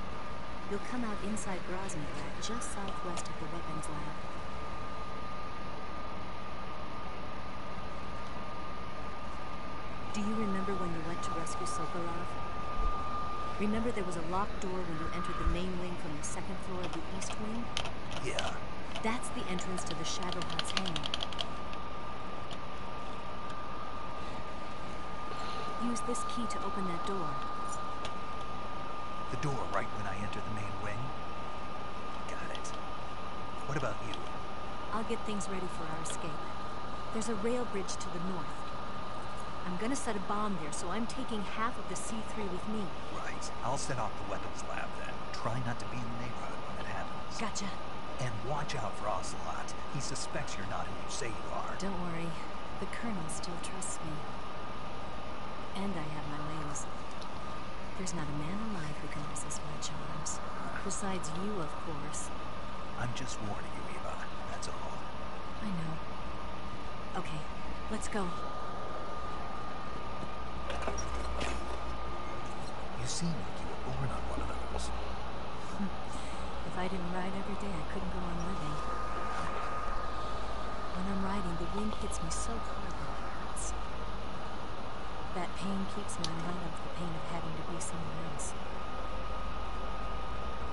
You'll come out inside Groznygrad, just southwest of the weapons lab. Do you remember when you went to rescue Sokolov? Remember there was a locked door when you entered the main wing from the 2nd floor of the East Wing?
Yeah.
That's the entrance to the Shagohod's hangar. Use this key to open that door.
The door right when I enter the main wing? Got it. What about you?
I'll get things ready for our escape. There's a rail bridge to the north. I'm gonna set a bomb there, so I'm taking half of the C3 with me.
Right. I'll set off the weapons lab then. Try not to be in the neighborhood when it happens.
Gotcha.
And watch out for Ocelot. He suspects you're not who you say you are.
Don't worry. The Colonel still trusts me. And I have my ways. There's not a man alive who can resist my charms. Besides you, of course.
I'm just warning you, Eva. That's all.
I know. Okay, let's go.
You seem like you were born on one of those.
If I didn't ride every day, I couldn't go on living. When I'm riding, the wind hits me so hard that it hurts. That pain keeps my mind off the pain of having to be someone else.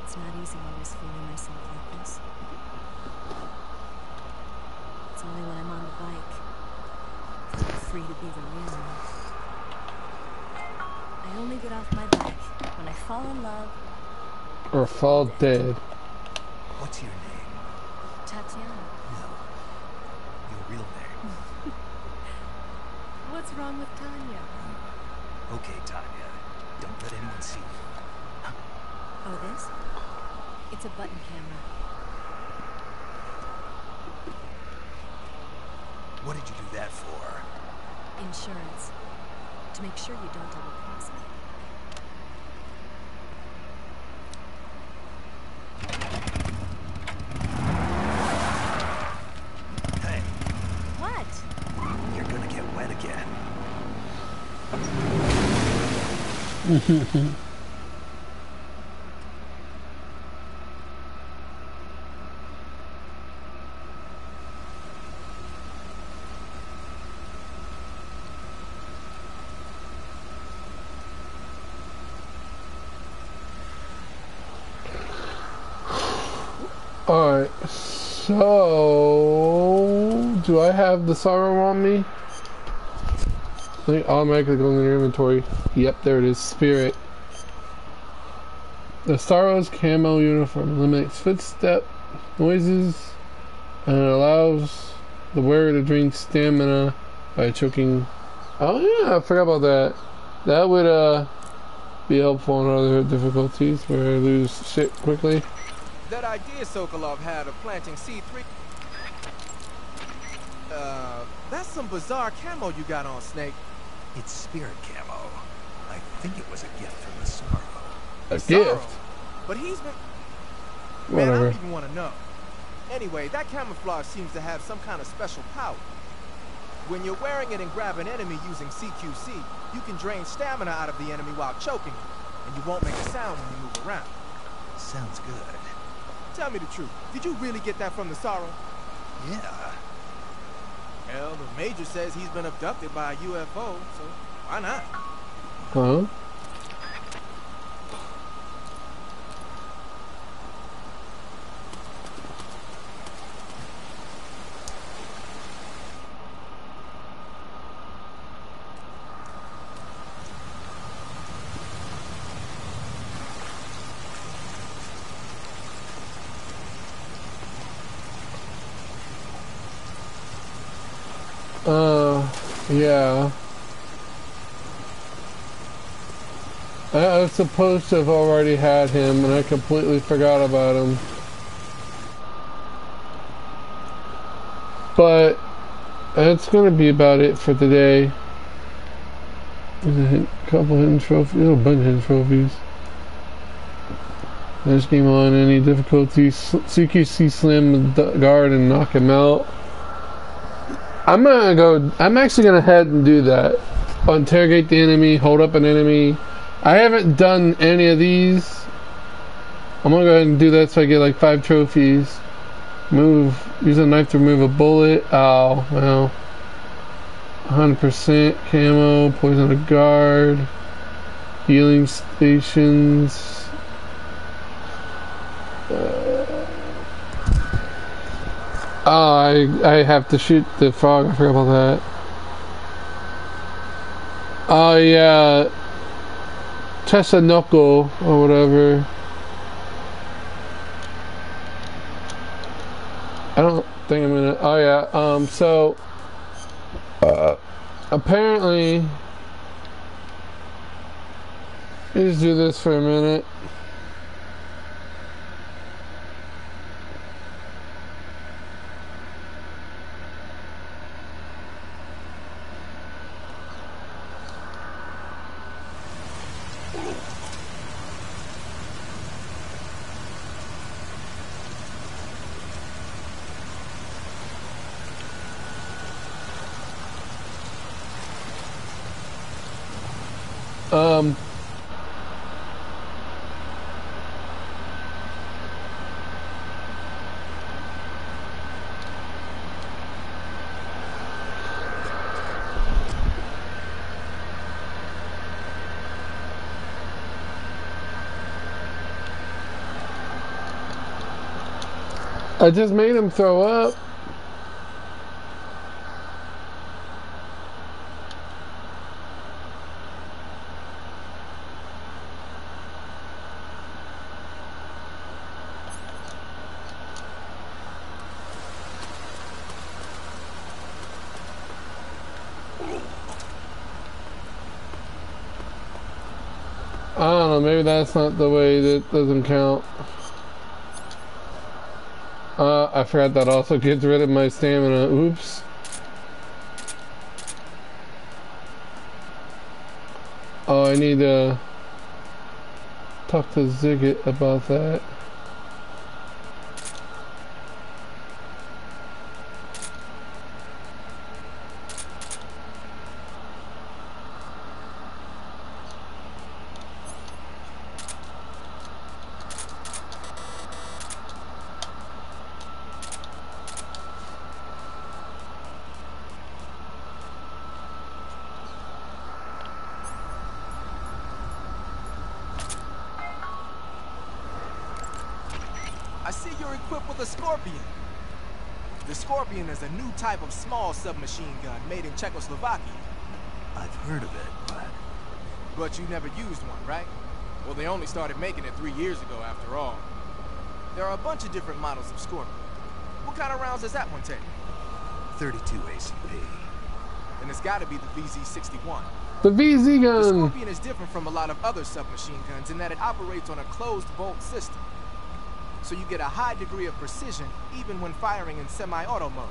It's not easy always feeling myself like this. It's only when I'm on the bike that I'm free to be the real me. I only get off my bike when I fall in love
or fall dead.
What's your name?
Tatiana.
No. Your real name.
What's wrong with Tanya?
Okay, Tanya. Don't let anyone see you.
Oh, this? It's a button camera.
What did you do that for?
Insurance. To make sure you don't double cross me.
Hey.
What?
You're gonna get wet again.
Alright, so do I have the sorrow on me? I think automatically go in your inventory. Yep, there it is. Spirit. The sorrow's camo uniform eliminates footstep noises and it allows the wearer to drain stamina by choking. Oh yeah, I forgot about that. That would be helpful in other difficulties where I lose shit quickly.
That idea Sokolov had of planting C3... that's some bizarre camo you got on, Snake.
It's spirit camo. I think it was a gift from the Sorrow.
A
Sorrow.
gift?
But he's been... Man, I
Whatever.
don't even want to know. Anyway, that camouflage seems to have some kind of special power. When you're wearing it and grab an enemy using CQC, you can drain stamina out of the enemy while choking him, and you won't make a sound when you move around.
Sounds good.
Tell me the truth. Did you really get that from the Sorrow?
Yeah.
Well, the Major says he's been abducted by a UFO, so why not?
Huh? Yeah. I was supposed to have already had him, and I completely forgot about him. But that's gonna be about it for today. There's a couple hidden trophies, a bunch of hidden trophies. Next game on any difficulty, CQC slam the guard and knock him out. I'm actually gonna head and do that. Interrogate the enemy, hold up an enemy. I haven't done any of these. I'm gonna go ahead and do that so I get like 5 trophies. Use a knife to remove a bullet. Oh, well. 100% camo, poison a guard. Healing stations. I have to shoot the frog. I forgot about that. Oh yeah, Tessanoko or whatever. I don't think I'm gonna. Oh yeah. So apparently, let's do this for a minute. I just made him throw up. I don't know, maybe that's not the way that doesn't count. I forgot that also gets rid of my stamina. Oops. Oh, I need to talk to Ziggit about that.
I see you're equipped with a Scorpion. The Scorpion is a new type of small submachine gun made in Czechoslovakia.
I've heard of it,
But you never used one, right? Well, they only started making it 3 years ago after all. There are a bunch of different models of Scorpion. What kind of rounds does that one take?
32 ACP.
And it's gotta be the VZ-61.
The VZ gun!
The Scorpion is different from a lot of other submachine guns in that it operates on a closed bolt system. So you get a high degree of precision even when firing in semi-auto mode.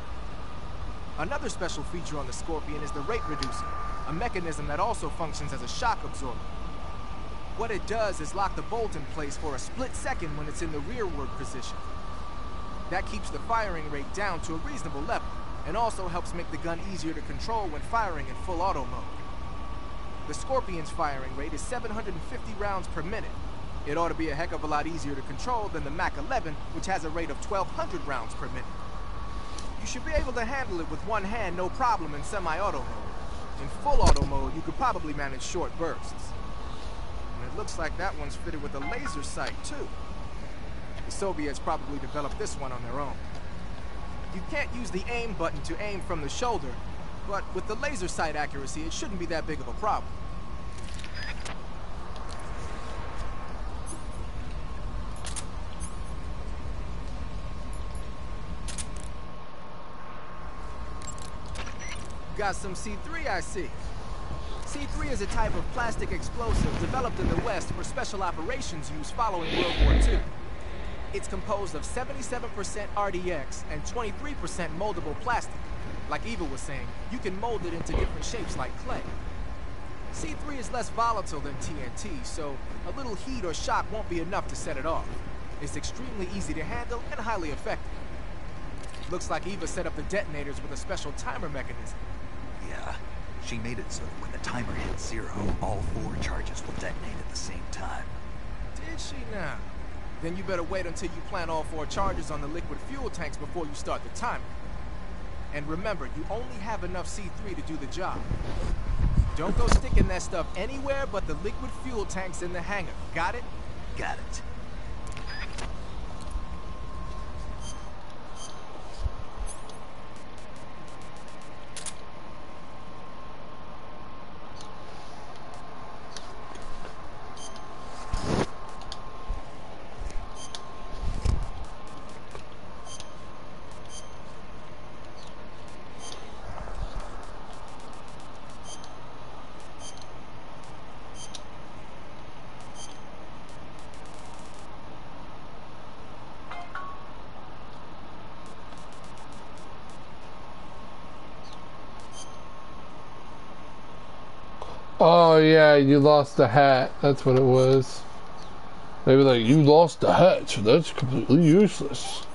Another special feature on the Scorpion is the rate reducer, a mechanism that also functions as a shock absorber. What it does is lock the bolt in place for a split second when it's in the rearward position. That keeps the firing rate down to a reasonable level, and also helps make the gun easier to control when firing in full auto mode. The Scorpion's firing rate is 750 rounds per minute, It ought to be a heck of a lot easier to control than the Mach 11, which has a rate of 1,200 rounds per minute. You should be able to handle it with one hand no problem in semi-auto mode. In full auto mode, you could probably manage short bursts. And it looks like that one's fitted with a laser sight, too. The Soviets probably developed this one on their own. You can't use the aim button to aim from the shoulder, but with the laser sight accuracy, it shouldn't be that big of a problem. Got some C3, I see. C3 is a type of plastic explosive developed in the West for special operations use following World War II. It's composed of 77% RDX and 23% moldable plastic. Like Eva was saying, you can mold it into different shapes like clay. C3 is less volatile than TNT, so a little heat or shock won't be enough to set it off. It's extremely easy to handle and highly effective. Looks like Eva set up the detonators with a special timer mechanism.
Yeah, she made it so that when the timer hits 0, all 4 charges will detonate at the same time.
Did she now? Then you better wait until you plant all 4 charges on the liquid fuel tanks before you start the timer. And remember, you only have enough C3 to do the job. Don't go sticking that stuff anywhere but the liquid fuel tanks in the hangar. Got it?
Got it.
Oh yeah, you lost the hat. That's what it was. Maybe like, you lost the hat, so that's completely useless.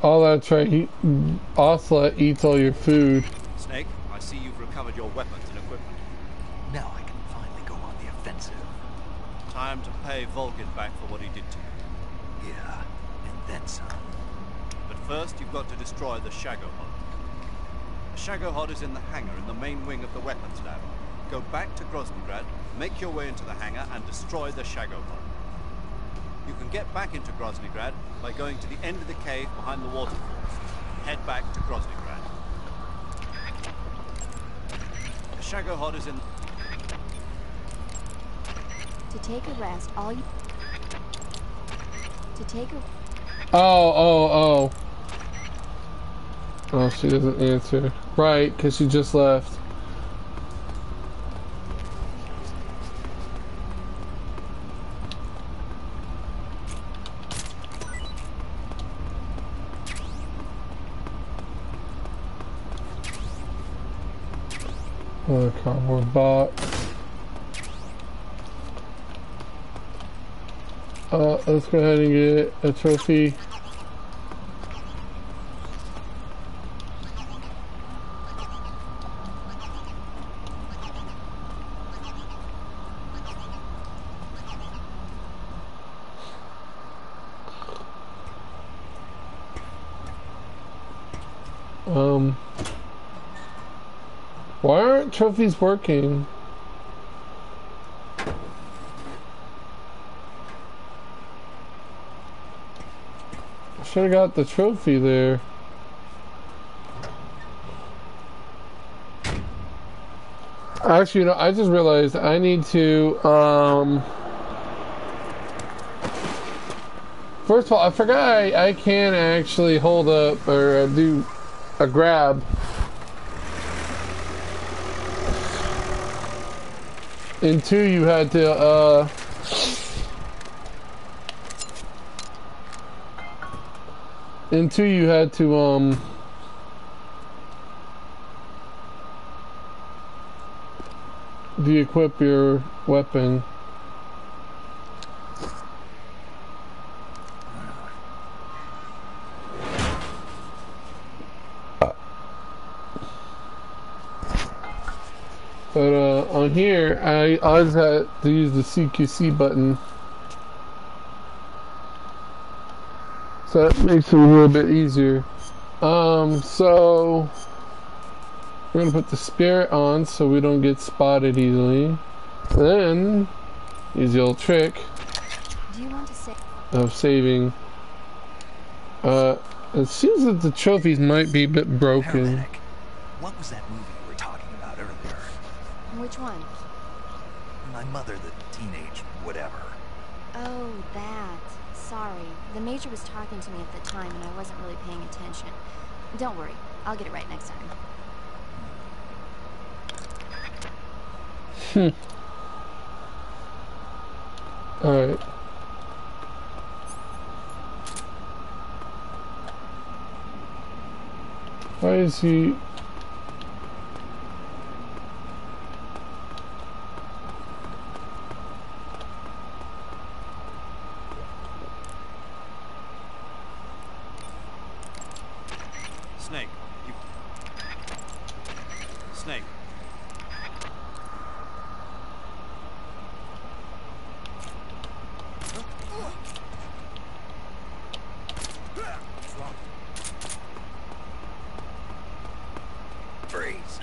Oh, that's right. Ocelot eats all your food.
Snake, I see you've recovered your weapons and equipment.
Now I can finally go on the offensive.
Time to pay Volgin back for what he did to you.
Yeah, and then some.
But first, you've got to destroy the Shagohod. The Shagohod is in the hangar in the main wing of the weapons lab. Go back to Groznygrad, make your way into the hangar, and destroy the Shagohod. You can get back into Groznygrad by going to the end of the cave behind the waterfalls. Head back to Groznygrad. The Shagohod is in...
To take a rest, all you... To take a...
Oh. Oh, she doesn't answer. Right, because she just left. Another cardboard box. Let's go ahead and get a trophy. Why aren't trophies working? I should have got the trophy there. Actually, you know, I just realized I need to, first of all, I forgot I can actually hold up or do a grab. And 2, you had to, And two, you had to de-equip your weapon. But on here, I always had to use the CQC button. So that makes it a little bit easier. So we're gonna put the spirit on so we don't get spotted easily. Then use the old trick
Do you want to say?
of saving. It seems that the trophies might be a bit broken.
Paramedic, what was that movie you were talking about earlier?
Which one?
My mother, the teenage whatever.
Oh, that. Sorry. The Major was talking to me at the time and I wasn't really paying attention. Don't worry. I'll get it right next time.
Alright. Why is he...
Snake, you... Snake. What's wrong?
Freeze.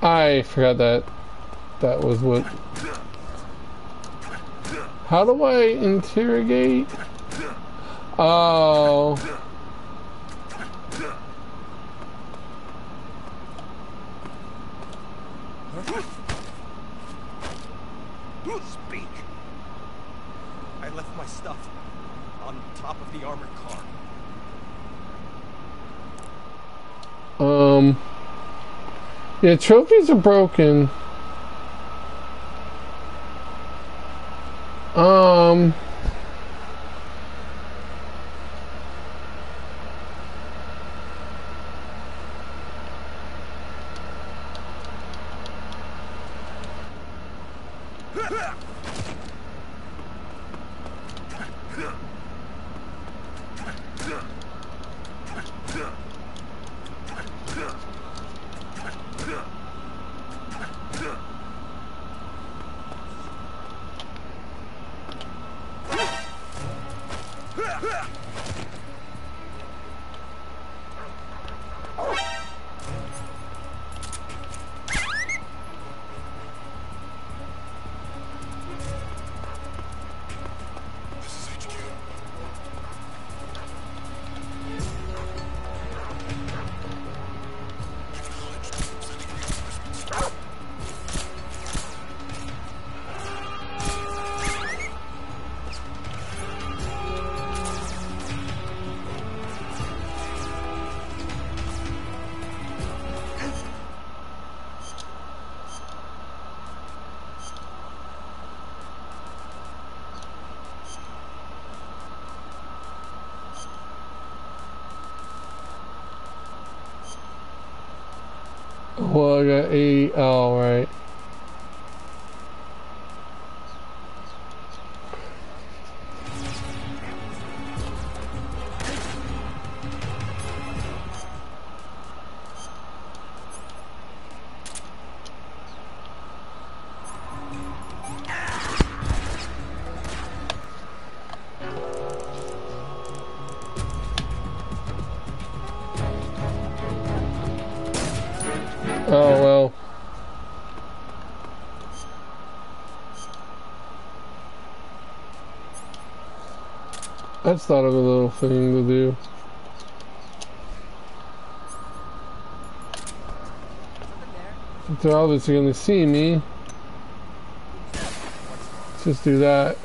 I forgot that. That was what... How do I interrogate? Oh...
Speak. I left my stuff on top of the armored car.
Yeah, trophies are broken. Well, I got 80. Oh, right. Oh, well. I just thought of a little thing to do. If they're obviously going to see me, let's just do that.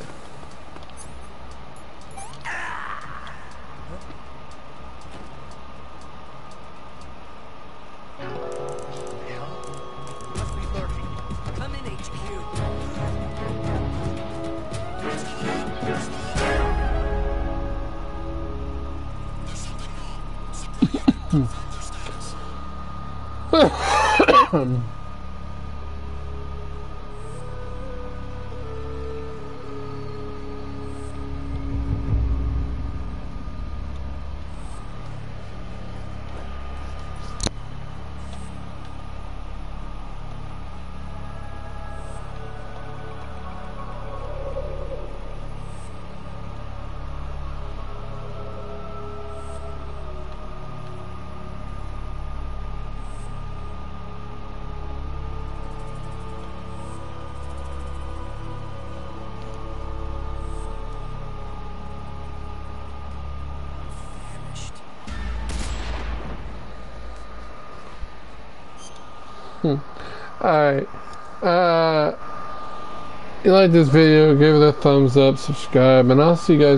Alright. You like this video, give it a thumbs up, subscribe, and I'll see you guys